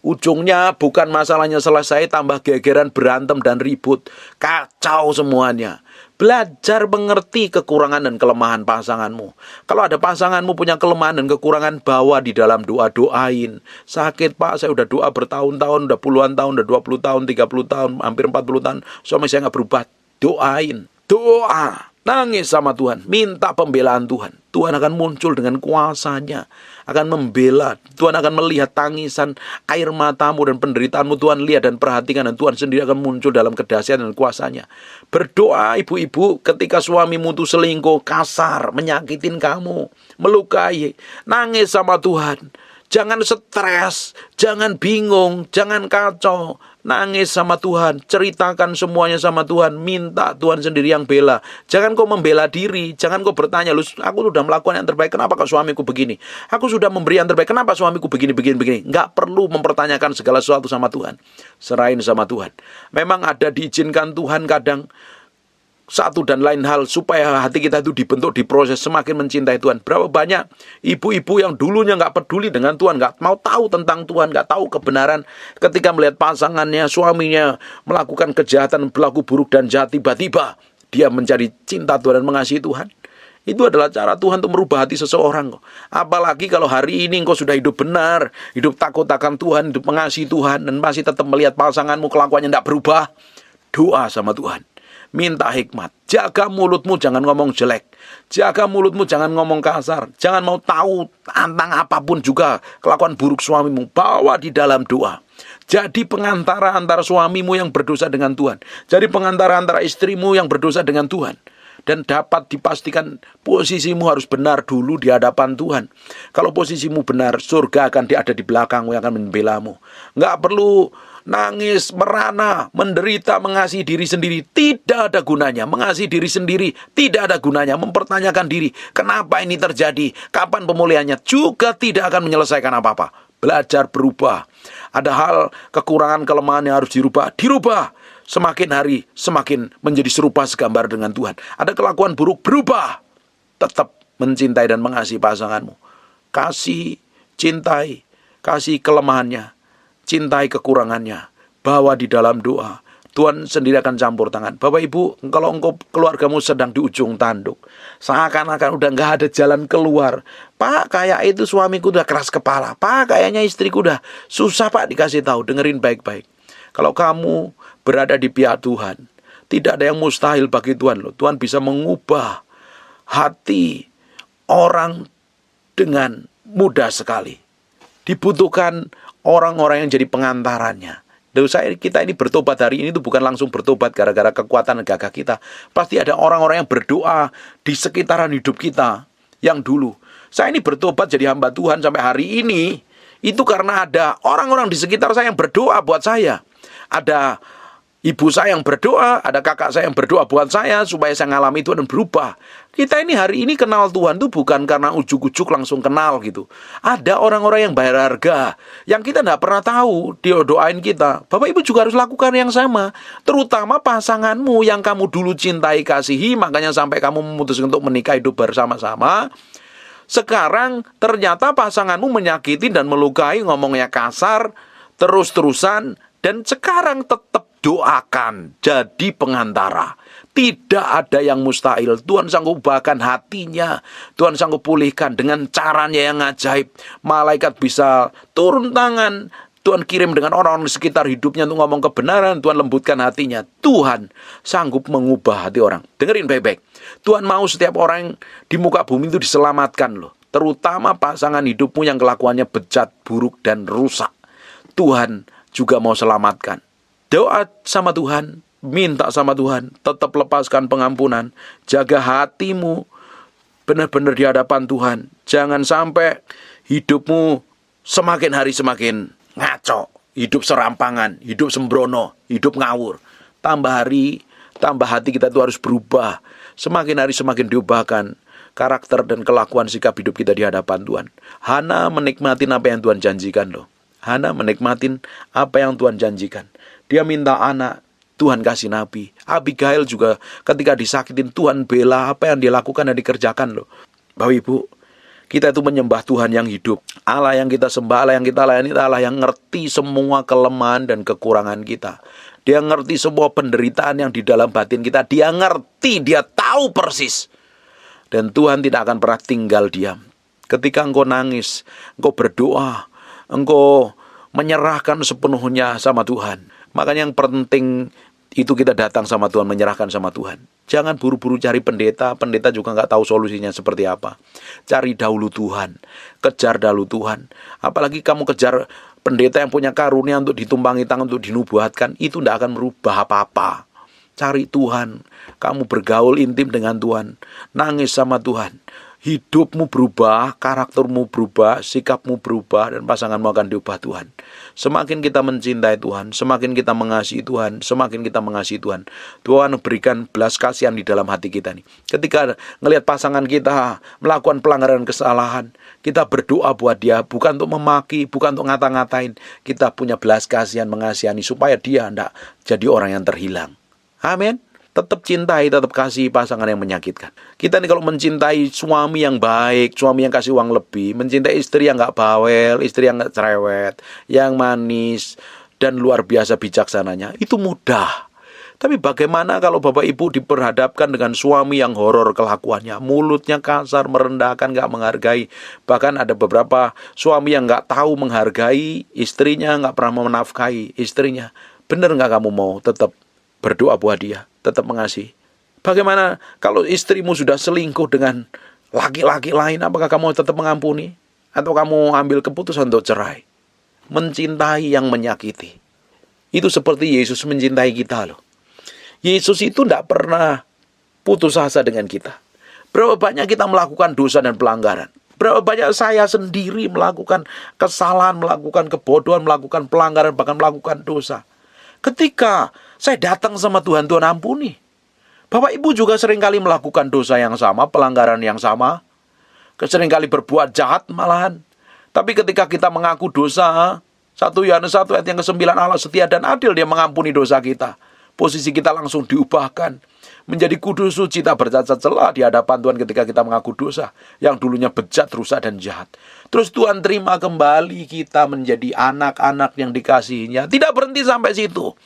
Ujungnya bukan masalahnya selesai, tambah gegeran, berantem dan ribut, kacau semuanya. Belajar mengerti kekurangan dan kelemahan pasanganmu. Kalau ada pasanganmu punya kelemahan dan kekurangan, bawa di dalam doa, doain. Sakit Pak, saya udah doa bertahun-tahun, udah puluhan tahun, udah 20 tahun, 30 tahun, hampir 40 tahun, suami saya nggak berubah. Doain, doa, nangis sama Tuhan, minta pembelaan Tuhan. Tuhan akan muncul dengan kuasanya, akan membela. Tuhan akan melihat tangisan, air matamu dan penderitaanmu. Tuhan lihat dan perhatikan, dan Tuhan sendiri akan muncul dalam kedahsyatan dan kuasanya. Berdoa ibu-ibu ketika suamimu itu selingkuh, kasar, menyakitin kamu, melukai, nangis sama Tuhan. Jangan stres, jangan bingung, jangan kacau. Nangis sama Tuhan, ceritakan semuanya sama Tuhan, minta Tuhan sendiri yang bela. Jangan kau membela diri, jangan kau bertanya, "Lu, aku sudah melakukan yang terbaik, kenapa kok suamiku begini? Aku sudah memberi yang terbaik, kenapa suamiku begini?" Nggak perlu mempertanyakan segala sesuatu sama Tuhan. Serahin sama Tuhan. Memang ada diizinkan Tuhan kadang satu dan lain hal supaya hati kita itu dibentuk, diproses semakin mencintai Tuhan. Berapa banyak ibu-ibu yang dulunya nggak peduli dengan Tuhan, nggak mau tahu tentang Tuhan, nggak tahu kebenaran, ketika melihat pasangannya, suaminya melakukan kejahatan, berlaku buruk dan jahat, tiba-tiba dia mencari cinta Tuhan dan mengasihi Tuhan. Itu adalah cara Tuhan untuk merubah hati seseorang. Apalagi kalau hari ini engkau sudah hidup benar, hidup takut akan Tuhan, hidup mengasihi Tuhan, dan masih tetap melihat pasanganmu kelakuannya tidak berubah. Doa sama Tuhan, minta hikmat. Jaga mulutmu, jangan ngomong jelek. Jaga mulutmu, jangan ngomong kasar. Jangan mau tahu tentang apapun juga kelakuan buruk suamimu. Bawa di dalam doa. Jadi pengantara antara suamimu yang berdosa dengan Tuhan. Jadi pengantara antara istrimu yang berdosa dengan Tuhan. Dan dapat dipastikan posisimu harus benar dulu di hadapan Tuhan. Kalau posisimu benar, surga akan ada di belakangmu yang akan membelamu. Nggak perlu nangis, merana, menderita, mengasihi diri sendiri. Tidak ada gunanya. Mengasihi diri sendiri tidak ada gunanya. Mempertanyakan diri, kenapa ini terjadi? Kapan pemulihannya? Juga tidak akan menyelesaikan apa-apa. Belajar berubah. Ada hal kekurangan, kelemahan yang harus dirubah. Dirubah. Semakin hari, semakin menjadi serupa segambar dengan Tuhan. Ada kelakuan buruk, berubah. Tetap mencintai dan mengasihi pasanganmu. Kasih, cintai, kasih kelemahannya. Cintai kekurangannya. bawa di dalam doa. Tuhan sendiri akan campur tangan. Bapak Ibu, kalau engkau keluargamu sedang di ujung tanduk, seakan-akan udah nggak ada jalan keluar. Pak, kayak itu suamiku udah keras kepala. Pak, kayaknya istriku udah susah Pak dikasih tahu. Dengerin baik-baik. Kalau kamu berada di pihak Tuhan, tidak ada yang mustahil bagi Tuhan loh. Tuhan bisa mengubah hati orang dengan mudah sekali. Dibutuhkan orang-orang yang jadi pengantarannya. Dosa kita ini bertobat hari ini itu bukan langsung bertobat gara-gara kekuatan dan gagah kita. Pasti ada orang-orang yang berdoa di sekitaran hidup kita yang dulu. Saya ini bertobat jadi hamba Tuhan sampai hari ini. Itu karena ada orang-orang di sekitar saya yang berdoa buat saya. Ada ibu saya yang berdoa, ada kakak saya yang berdoa buat saya supaya saya ngalami itu dan berubah. Kita ini hari ini kenal Tuhan itu bukan karena ujuk-ujuk langsung kenal gitu. Ada orang-orang yang bayar harga, yang kita tidak pernah tahu, dia doain kita. Bapak Ibu juga harus lakukan yang sama. Terutama pasanganmu yang kamu dulu cintai, kasihi, makanya sampai kamu memutuskan untuk menikah hidup bersama-sama. Sekarang ternyata pasanganmu menyakiti dan melukai, ngomongnya kasar, terus-terusan, dan sekarang tetap doakan, jadi pengantara. Tidak ada yang mustahil. Tuhan sanggup ubahkan hatinya. Tuhan sanggup pulihkan dengan caranya yang ajaib. Malaikat bisa turun tangan. Tuhan kirim dengan orang-orang di sekitar hidupnya untuk ngomong kebenaran. Tuhan lembutkan hatinya. Tuhan sanggup mengubah hati orang. Dengerin baik-baik. Tuhan mau setiap orang di muka bumi itu diselamatkan loh. Terutama pasangan hidupmu yang kelakuannya bejat, buruk, dan rusak. Tuhan juga mau selamatkan. Doa sama Tuhan, minta sama Tuhan, tetap lepaskan pengampunan, jaga hatimu benar-benar di hadapan Tuhan. Jangan sampai hidupmu semakin hari semakin ngaco, hidup serampangan, hidup sembrono, hidup ngawur. Tambah hari, tambah hati kita itu harus berubah. Semakin hari semakin diubahkan karakter dan kelakuan sikap hidup kita di hadapan Tuhan. Hana menikmatin apa yang Tuhan janjikan loh. Hana menikmatin apa yang Tuhan janjikan. Dia minta anak, Tuhan kasih nabi. Abigail juga ketika disakitin, Tuhan bela apa yang dia lakukan dan dikerjakan loh. Bapak Ibu, kita itu menyembah Tuhan yang hidup. Allah yang kita sembah, Allah yang kita layani, Allah yang ngerti semua kelemahan dan kekurangan kita. Dia ngerti semua penderitaan yang di dalam batin kita. Dia ngerti, dia tahu persis. Dan Tuhan tidak akan pernah tinggal diam. Ketika engkau nangis, engkau berdoa, engkau menyerahkan sepenuhnya sama Tuhan. Makanya yang penting itu kita datang sama Tuhan, menyerahkan sama Tuhan. Jangan buru-buru cari pendeta. Pendeta juga nggak tahu solusinya seperti apa. Cari dahulu Tuhan. Kejar dahulu Tuhan. Apalagi kamu kejar pendeta yang punya karunia untuk ditumpangi tangan, untuk dinubuatkan. Itu tidak akan merubah apa-apa. Cari Tuhan. Kamu bergaul intim dengan Tuhan. Nangis sama Tuhan. Hidupmu berubah, karaktermu berubah, sikapmu berubah, dan pasanganmu akan diubah Tuhan. Semakin kita mencintai Tuhan, semakin kita mengasihi Tuhan, semakin kita mengasihi Tuhan. Tuhan berikan belas kasihan di dalam hati kita nih. Ketika ngelihat pasangan kita melakukan pelanggaran kesalahan, kita berdoa buat dia, bukan untuk memaki, bukan untuk ngata-ngatain. Kita punya belas kasihan, mengasihani, supaya dia tidak jadi orang yang terhilang. Amin. Tetap cintai, tetap kasih pasangan yang menyakitkan. Kita nih kalau mencintai suami yang baik, suami yang kasih uang lebih, mencintai istri yang gak bawel, istri yang gak cerewet, yang manis, dan luar biasa bijaksananya, itu mudah. Tapi bagaimana kalau Bapak Ibu diperhadapkan dengan suami yang horor kelakuannya, mulutnya kasar, merendahkan, gak menghargai. Bahkan ada beberapa suami yang gak tahu menghargai istrinya, gak pernah menafkahi istrinya. Benar gak kamu mau tetap berdoa buat dia, tetap mengasihi? Bagaimana kalau istrimu sudah selingkuh dengan laki-laki lain? Apakah kamu tetap mengampuni? Atau kamu ambil keputusan untuk cerai? Mencintai yang menyakiti. Itu seperti Yesus mencintai kita loh. Yesus itu tidak pernah putus asa dengan kita. Berapa banyak kita melakukan dosa dan pelanggaran? Berapa banyak saya sendiri melakukan kesalahan, melakukan kebodohan, melakukan pelanggaran, bahkan melakukan dosa. Ketika saya datang sama Tuhan, Tuhan ampuni. Bapak Ibu juga seringkali melakukan dosa yang sama, pelanggaran yang sama. Seringkali berbuat jahat malahan. Tapi ketika kita mengaku dosa, 1 Yohanes 1 ayat yang ke-9, Allah setia dan adil, dia mengampuni dosa kita. posisi kita langsung diubahkan menjadi kudus, suci, tak bercacat celah di hadapan Tuhan ketika kita mengaku dosa yang dulunya bejat, rusak, dan jahat. Terus Tuhan terima kembali kita menjadi anak-anak yang dikasihinya. Tidak berhenti sampai situ.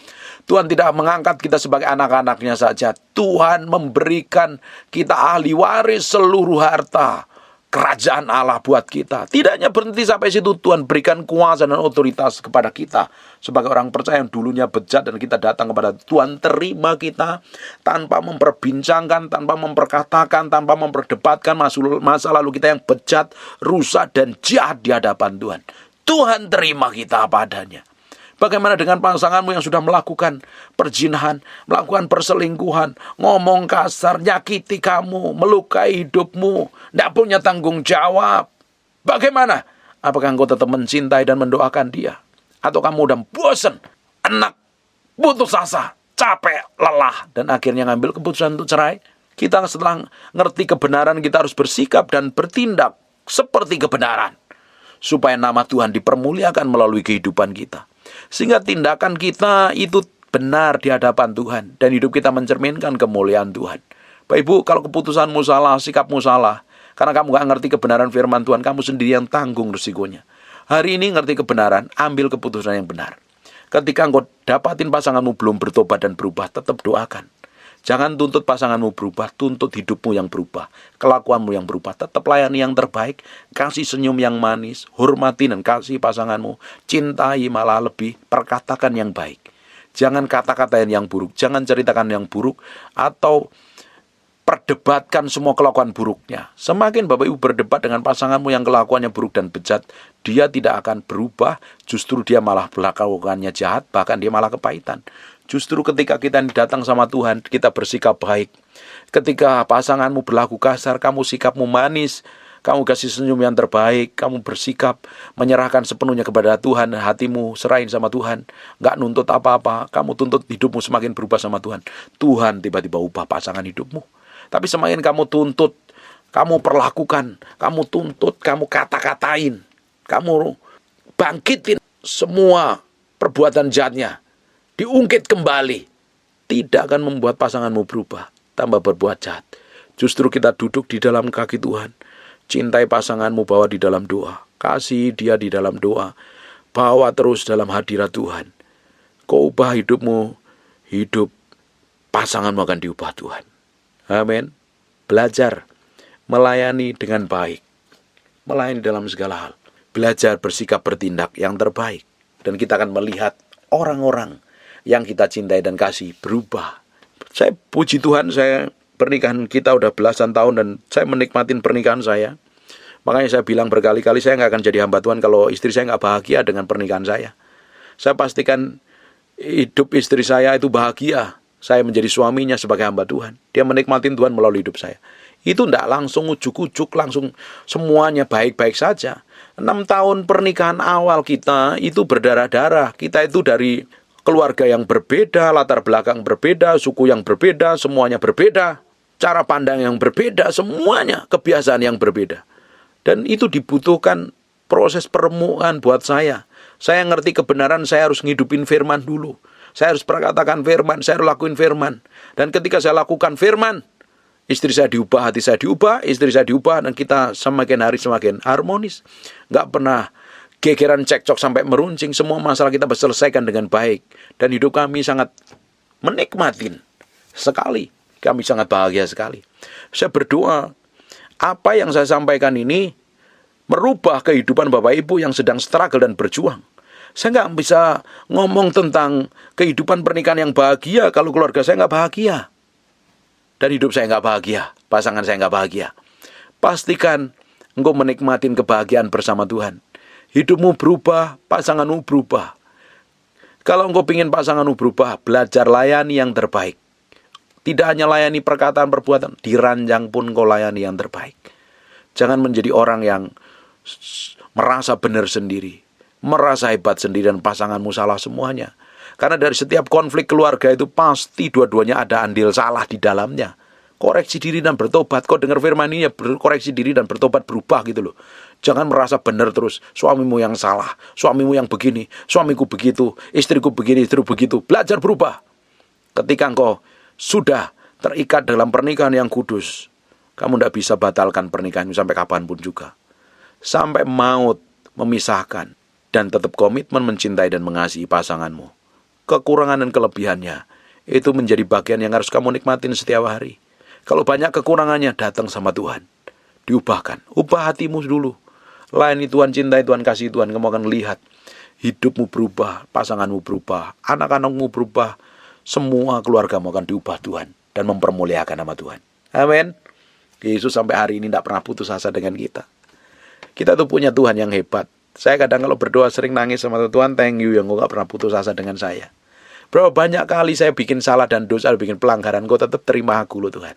Tuhan tidak mengangkat kita sebagai anak-anaknya saja. Tuhan memberikan kita ahli waris seluruh harta kerajaan Allah buat kita. Tidak hanya berhenti sampai situ, Tuhan berikan kuasa dan otoritas kepada kita sebagai orang percaya yang dulunya bejat, dan kita datang kepada Tuhan terima kita tanpa memperbincangkan, tanpa memperkatakan, tanpa memperdebatkan masa lalu kita yang bejat, rusak, dan jahat di hadapan Tuhan. Tuhan terima kita apa adanya. Bagaimana dengan pasanganmu yang sudah melakukan perzinahan, melakukan perselingkuhan, ngomong kasar, nyakiti kamu, melukai hidupmu, tidak punya tanggung jawab? Bagaimana? Apakah engkau tetap mencintai dan mendoakan dia? Atau kamu udah bosan, enak, putus asa, capek, lelah, dan akhirnya ngambil keputusan untuk cerai? Kita setelah ngerti kebenaran, kita harus bersikap dan bertindak seperti kebenaran, supaya nama Tuhan dipermuliakan melalui kehidupan kita. Sehingga tindakan kita itu benar di hadapan Tuhan, dan hidup kita mencerminkan kemuliaan Tuhan. Bapak Ibu, kalau keputusanmu salah, sikapmu salah, karena kamu gak ngerti kebenaran firman Tuhan, kamu sendiri yang tanggung risikonya. Hari ini ngerti kebenaran, ambil keputusan yang benar. Ketika engkau dapatin pasanganmu belum bertobat dan berubah, tetap doakan. Jangan tuntut pasanganmu berubah, tuntut hidupmu yang berubah, kelakuanmu yang berubah. Tetap layani yang terbaik, kasih senyum yang manis, hormati dan kasih pasanganmu, cintai malah lebih, perkatakan yang baik. Jangan kata-katain yang buruk, jangan ceritakan yang buruk, atau perdebatkan semua kelakuan buruknya. Semakin Bapak Ibu berdebat dengan pasanganmu yang kelakuannya buruk dan bejat, dia tidak akan berubah, justru dia malah kelakuannya jahat, bahkan dia malah kepahitan. Justru ketika kita datang sama Tuhan, kita bersikap baik. Ketika pasanganmu berlaku kasar, kamu sikapmu manis, kamu kasih senyum yang terbaik, kamu bersikap menyerahkan sepenuhnya kepada Tuhan, hatimu serahin sama Tuhan, nggak nuntut apa-apa, kamu tuntut hidupmu semakin berubah sama Tuhan. Tuhan tiba-tiba ubah pasangan hidupmu. Tapi semakin kamu tuntut, kamu perlakukan, kamu tuntut, kamu kata-katain, kamu bangkitin semua perbuatan jahatnya, diungkit kembali, tidak akan membuat pasanganmu berubah, tambah berbuat jahat. Justru kita duduk di dalam kaki Tuhan, cintai pasanganmu, bawa di dalam doa, kasih dia di dalam doa, bawa terus dalam hadirat Tuhan. Kau ubah hidupmu, hidup pasanganmu akan diubah Tuhan. Amin. Belajar melayani dengan baik, melayani dalam segala hal, belajar bersikap bertindak yang terbaik, dan kita akan melihat orang-orang yang kita cintai dan kasih berubah. Saya puji Tuhan, saya pernikahan kita udah belasan tahun dan saya menikmatin pernikahan saya. Makanya saya bilang berkali-kali, saya nggak akan jadi hamba Tuhan kalau istri saya nggak bahagia dengan pernikahan saya. Saya pastikan hidup istri saya itu bahagia. Saya menjadi suaminya sebagai hamba Tuhan. Dia menikmatin Tuhan melalui hidup saya. Itu tidak langsung ujuk-ujuk, langsung semuanya baik-baik saja. 6 tahun pernikahan awal kita itu berdarah-darah. Kita itu dari keluarga yang berbeda, latar belakang berbeda, suku yang berbeda, semuanya berbeda, cara pandang yang berbeda, semuanya kebiasaan yang berbeda. Dan itu dibutuhkan proses permukaan buat saya. Saya ngerti kebenaran, saya harus ngidupin firman dulu. Saya harus perkatakan firman, saya harus lakuin firman. Dan ketika saya lakukan firman, istri saya diubah, hati saya diubah, istri saya diubah, dan kita semakin hari semakin harmonis. Nggak pernah gegeran cekcok sampai meruncing, semua masalah kita selesaikan dengan baik. Dan hidup kami sangat menikmatin sekali. Kami sangat bahagia sekali. Saya berdoa, apa yang saya sampaikan ini merubah kehidupan Bapak Ibu yang sedang struggle dan berjuang. Saya nggak bisa ngomong tentang kehidupan pernikahan yang bahagia kalau keluarga saya nggak bahagia. Dan hidup saya nggak bahagia, pasangan saya nggak bahagia. Pastikan engkau menikmatin kebahagiaan bersama Tuhan. Hidupmu berubah, pasanganmu berubah. Kalau engkau ingin pasanganmu berubah, belajar layani yang terbaik. Tidak hanya layani perkataan perbuatan, di ranjang pun engkau layani yang terbaik. Jangan menjadi orang yang merasa benar sendiri, merasa hebat sendiri, dan pasanganmu salah semuanya. Karena dari setiap konflik keluarga itu pasti dua-duanya ada andil salah di dalamnya. Koreksi diri dan bertobat. Kau dengar firman ini ya, koreksi diri dan bertobat, berubah gitu loh. Jangan merasa benar terus. Suamimu yang salah, suamimu yang begini, suamiku begitu, istriku begini, istriku begitu. Belajar berubah. Ketika engkau sudah terikat dalam pernikahan yang kudus, kamu tidak bisa batalkan pernikahan sampai kapanpun juga. Sampai maut memisahkan, dan tetap komitmen mencintai dan mengasihi pasanganmu. Kekurangan dan kelebihannya, itu menjadi bagian yang harus kamu nikmatin setiap hari. Kalau banyak kekurangannya, datang sama Tuhan. Diubahkan, ubah hatimu dulu. Layani Tuhan, cintai Tuhan, kasih Tuhan. Kamu akan lihat hidupmu berubah, pasanganmu berubah, anak-anakmu berubah. Semua keluargamu akan diubah Tuhan dan mempermuliakan nama Tuhan. Amin. Yesus sampai hari ini tidak pernah putus asa dengan kita. Kita tuh punya Tuhan yang hebat. Saya kadang kalau berdoa sering nangis sama Tuhan, thank you yang Engkau gak pernah putus asa dengan saya. Berapa banyak kali saya bikin salah dan dosa, bikin pelanggaran, Engkau tetap terima aku loh Tuhan.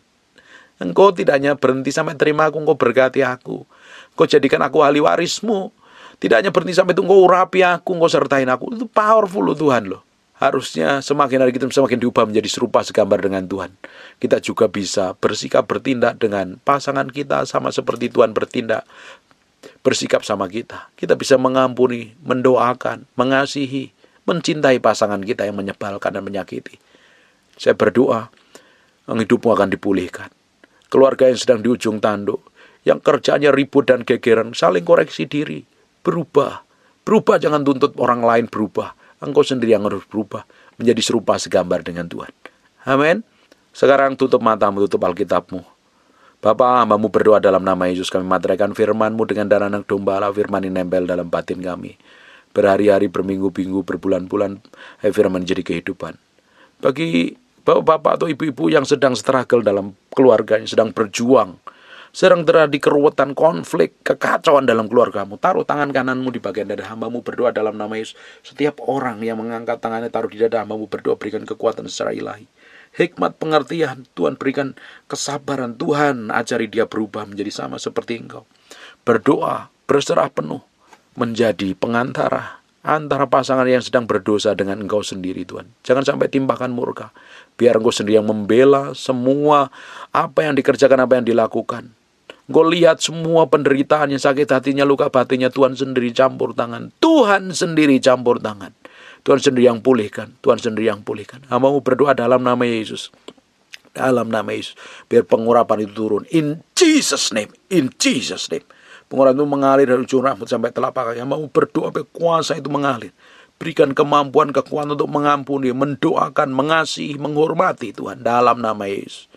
Engkau tidak hanya berhenti sampai terima aku, Engkau berkati aku. Engkau jadikan aku ahli warismu. Tidak hanya berhenti sampai itu, Engkau urapi aku, Engkau sertain aku. Itu powerful loh Tuhan loh. Harusnya semakin hari kita semakin diubah menjadi serupa segambar dengan Tuhan. Kita juga bisa bersikap bertindak dengan pasangan kita sama seperti Tuhan bertindak, bersikap sama kita. Kita bisa mengampuni, mendoakan, mengasihi, mencintai pasangan kita yang menyebalkan dan menyakiti. Saya berdoa, hidupmu akan dipulihkan. Keluarga yang sedang di ujung tanduk, yang kerjanya ribut dan gegeran, saling koreksi diri, berubah. Berubah, jangan tuntut orang lain berubah. Engkau sendiri yang harus berubah menjadi serupa segambar dengan Tuhan. Amin. Sekarang tutup matamu, tutup Alkitabmu. Bapa, hamba-Mu berdoa dalam nama Yesus, kami materaikan firman-Mu dengan darah anak domba Allah, firman ini nempel dalam batin kami. Berhari-hari, berminggu-minggu, berbulan-bulan, firman jadi kehidupan. Bagi bapak-bapak atau ibu-ibu yang sedang struggle dalam keluarganya, sedang berjuang, sedang terjadi keruwetan, konflik, kekacauan dalam keluargamu, taruh tangan kananmu di bagian dada hamba-Mu berdoa dalam nama Yesus. Setiap orang yang mengangkat tangannya taruh di dada hamba-Mu berdoa, berikan kekuatan secara ilahi, hikmat pengertian, Tuhan berikan kesabaran, Tuhan ajari dia berubah menjadi sama seperti Engkau. Berdoa, berserah penuh, menjadi pengantara antara pasangan yang sedang berdosa dengan Engkau sendiri Tuhan. Jangan sampai timpakan murka, biar Engkau sendiri yang membela semua apa yang dikerjakan, apa yang dilakukan. Engkau lihat semua penderitaan yang sakit hatinya, luka batinnya, Tuhan sendiri campur tangan. Tuhan sendiri campur tangan. Tuhan sendiri yang pulihkan. Tuhan sendiri yang pulihkan. Hamba-Mu berdoa dalam nama Yesus. Dalam nama Yesus. Biar pengurapan itu turun. In Jesus name. In Jesus name. Pengurapan itu mengalir dari ujung rambut sampai telapak kaki. Hamba-Mu berdoa biar kuasa itu mengalir. Berikan kemampuan, kekuatan untuk mengampuni, mendoakan, mengasihi, menghormati Tuhan. Dalam nama Yesus.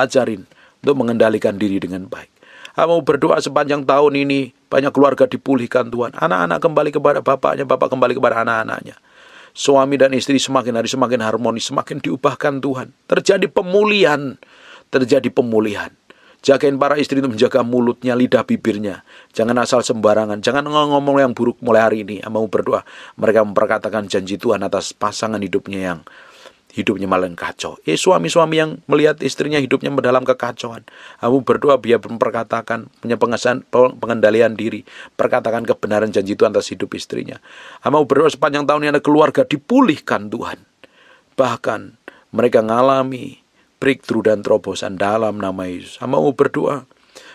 Ajarin untuk mengendalikan diri dengan baik. Hamba-Mu berdoa sepanjang tahun ini banyak keluarga dipulihkan Tuhan. Anak-anak kembali kepada bapaknya, bapak kembali kepada anak-anaknya. Suami dan istri semakin hari semakin harmonis, semakin diubahkan Tuhan. Terjadi pemulihan, terjadi pemulihan. Jagain para istri itu menjaga mulutnya, lidah bibirnya. Jangan asal sembarangan, jangan ngomong yang buruk mulai hari ini. Hamba-Mu berdoa, mereka memperkatakan janji Tuhan atas pasangan hidupnya yang hidupnya malah kacau. Suami-suami yang melihat istrinya hidupnya dalam kekacauan, Hamba-Mu berdoa biar memperkatakan, punya pengendalian diri, perkatakan kebenaran janji Tuhan atas hidup istrinya. Hamba-Mu berdoa sepanjang tahun ini ada keluarga dipulihkan Tuhan. Bahkan mereka mengalami breakthrough dan terobosan dalam nama Yesus. Hamba-Mu berdoa,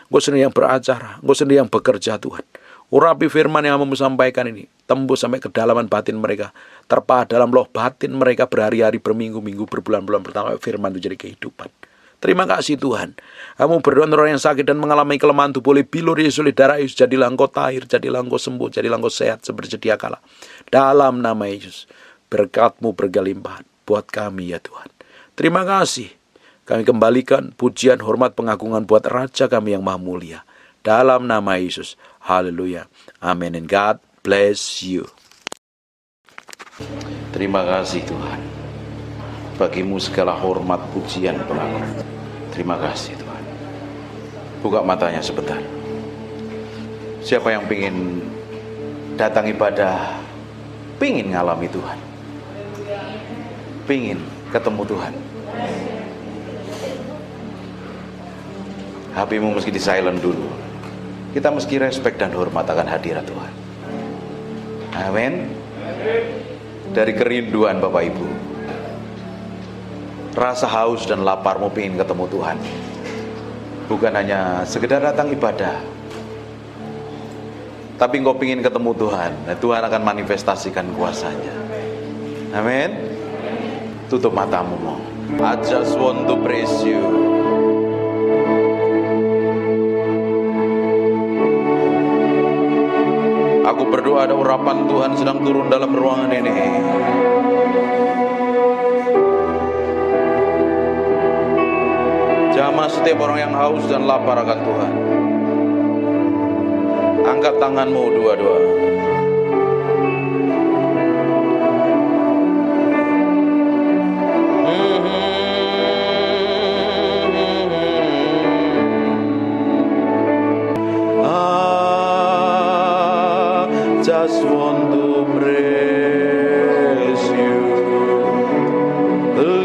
Engkau sendiri yang beracara, Engkau sendiri yang bekerja Tuhan. Urapi firman yang Hamba-Mu sampaikan ini, tembus sampai kedalaman batin mereka, terpahat dalam loh batin mereka berhari-hari, berminggu-minggu, berbulan-bulan pertama firman itu jadi kehidupan. Terima kasih Tuhan. Hamba-Mu berdoa orang yang sakit dan mengalami kelemahan tubuh, oleh bilur Yesus, oleh darah Yesus, jadilah Engkau tahir, jadilah Engkau sembuh, jadilah Engkau sehat seperti sedia kala. Dalam nama Yesus, berkat-Mu berkelimpahan buat kami ya Tuhan. Terima kasih. Kami kembalikan pujian, hormat, pengagungan buat Raja kami yang maha mulia. Dalam nama Yesus. Haleluya. Amin. And God bless you. Terima kasih Tuhan. Bagimu segala hormat, pujian, pengagungan. Terima kasih Tuhan. Buka matanya sebentar. Siapa yang ingin datang ibadah, pingin ngalami Tuhan, pingin ketemu Tuhan, HP-mu mesti di silent dulu. Kita mesti respect dan hormat akan hadirat Tuhan. Amin. Dari kerinduan Bapak Ibu, rasa haus dan laparmu ingin ketemu Tuhan, bukan hanya sekedar datang ibadah, tapi engkau ingin ketemu Tuhan. Nah, Tuhan akan manifestasikan kuasanya. Amin. Tutup matamu. I just want to praise you. Aku berdoa ada urapan Tuhan sedang turun dalam ruangan ini. Jamah setiap orang yang haus dan lapar akan Tuhan. Angkat tanganmu dua-dua. Just want to praise you. Lift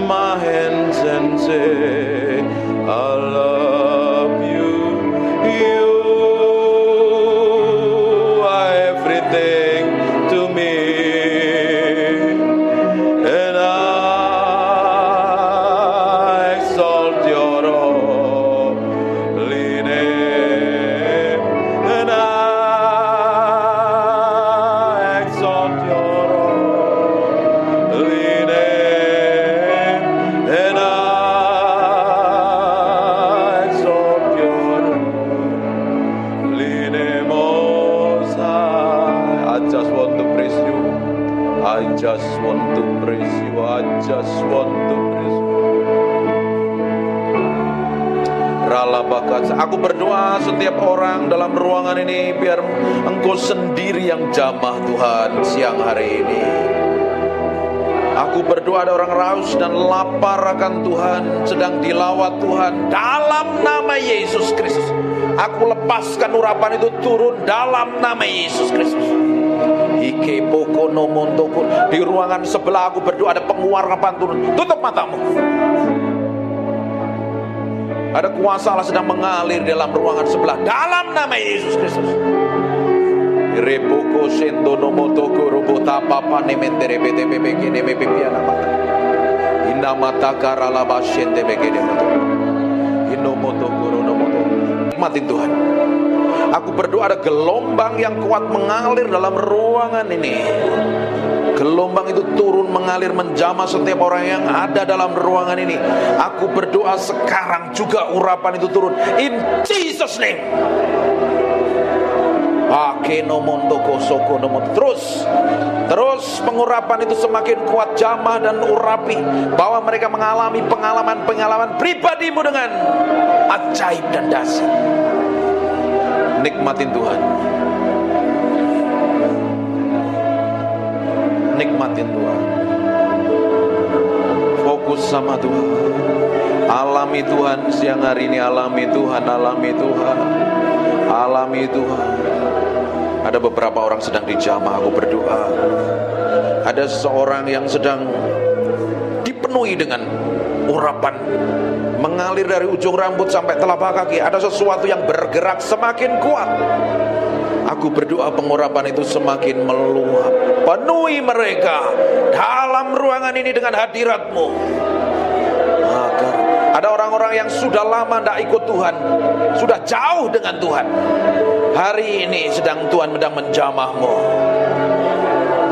my hands and say, I love you. You are everything to me, and I exalt your holy name, and I exalt your holy name, and I exalt your holy name, Most High. I just want to praise you. I just want to praise you. I just want to praise you. Ralabakat. Aku berdoa setiap orang dalam ruangan ini biar Engkau sendiri yang jamah Tuhan siang hari ini. Aku berdoa ada orang raus dan lapar akan Tuhan, sedang dilawat Tuhan dalam nama Yesus Kristus. Aku lepaskan urapan itu turun dalam nama Yesus Kristus. Ike poko nomontoko. Di ruangan sebelah aku berdoa ada penguarapan turun. Tutup matamu. Ada kuasa Allah sedang mengalir dalam ruangan sebelah dalam nama Yesus Kristus. Repoko sendo nomotoko robota papa nementere bete bebe neme pipiana mata. Inna mata karala bashente begede moto. Inno motoko ronomoto. Nikmatin Tuhan. Aku berdoa ada gelombang yang kuat mengalir dalam ruangan ini. Gelombang itu turun mengalir menjamah setiap orang yang ada dalam ruangan ini. Aku berdoa sekarang juga urapan itu turun in Jesus name. Terus pengurapan itu semakin kuat jamah dan urapi, bahwa mereka mengalami pengalaman-pengalaman pribadimu dengan ajaib dan dahsyat. Nikmatin Tuhan. Nikmatin Tuhan. Fokus sama Tuhan. Alami Tuhan siang hari ini. Alami Tuhan. Alami Tuhan. Alami Tuhan. Ada beberapa orang sedang dijamah. Aku berdoa. Ada seseorang yang sedang dipenuhi dengan urapan mengalir dari ujung rambut sampai telapak kaki. Ada sesuatu yang bergerak semakin kuat. Aku berdoa pengurapan itu semakin meluap. Penuhi mereka dalam ruangan ini dengan hadirat-Mu. Agar ada orang-orang yang sudah lama tidak ikut Tuhan, sudah jauh dengan Tuhan, hari ini sedang Tuhan sedang menjamah-Mu.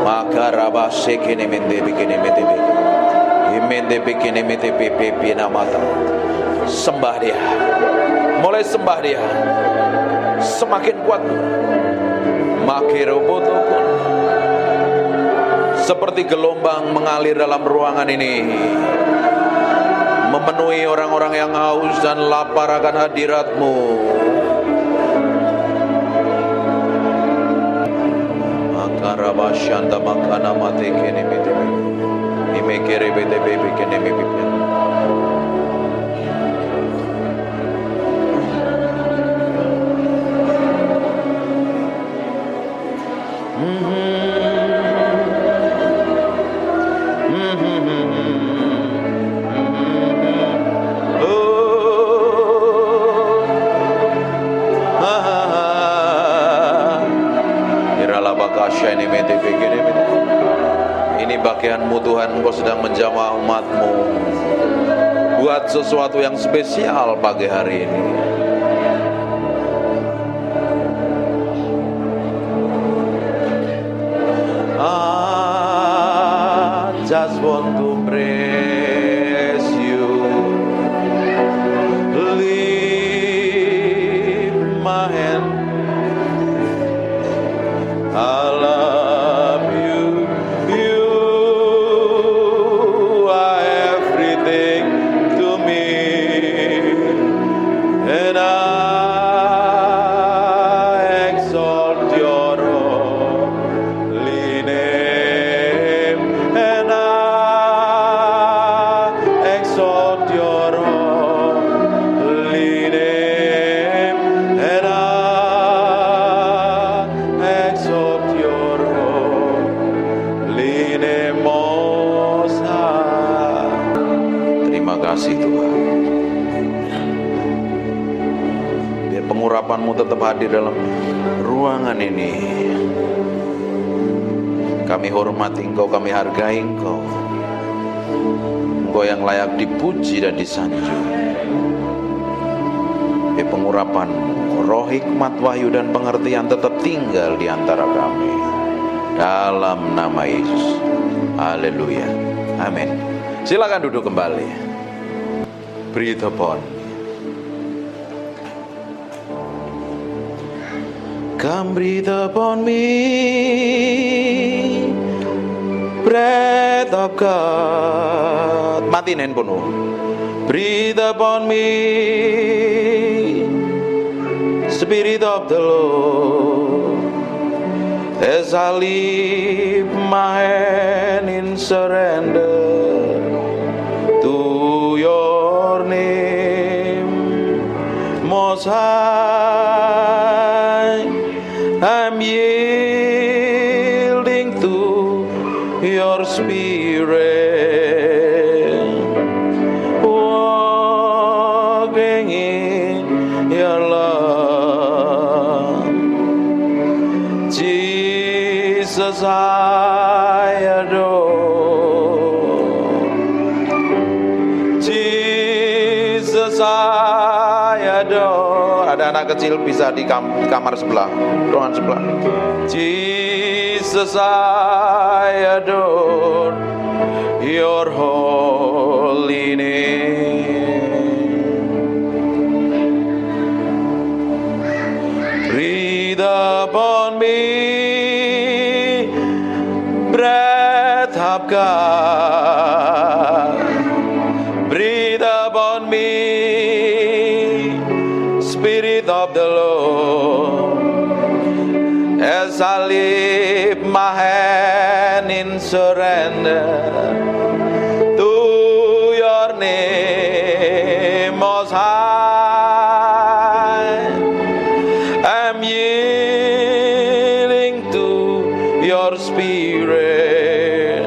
Maka rabasekene mende bikene mende imende bikene mende pipi namata. Sembah Dia. Mulai sembah Dia. Semakin kuat. Makirobotokon. Seperti gelombang mengalir dalam ruangan ini, memenuhi orang-orang yang haus dan lapar akan hadirat-Mu. Makarabasyanta makana mate kene bete. Imekere bete bebe kene bebe. Ini bagian-Mu Tuhan, Engkau sedang menjamah umat-Mu. Buat sesuatu yang spesial pagi hari ini. my hand. I love you, you are everything to me, and I exalt your holy name, and I exalt your holy name, and I exalt your holy name, Most High. Terima kasih Tuhan. Biar pengurapan-Mu tetap hadir dalam ruangan ini. Kami hormati Engkau, kami hargai Engkau. Engkau yang layak dipuji dan disanjung. Biar pengurapan-Mu, roh hikmat, wahyu dan pengertian tetap tinggal di antara kami. Dalam nama Yesus. Haleluya. Amin. Silakan duduk kembali. Breathe upon me. Come breathe upon me, breath of God. Matiin handphone. Breathe upon me, Spirit of the Lord, as I lift my hand in surrender to your name, Most High. I'm yielding to your spirit, walking in your love. Jesus, I adore. Jesus, I adore. Ada anak kecil bisa di kamar sebelah, ruangan sebelah. Jesus, I adore your holy name. Breathe upon me, breath of God. Breathe upon me, Spirit of the Lord, as I lift my hand in surrender to your name, Most High. I'm yielding to your spirit,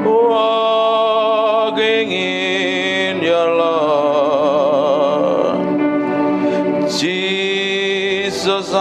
walking in your love. Jesus,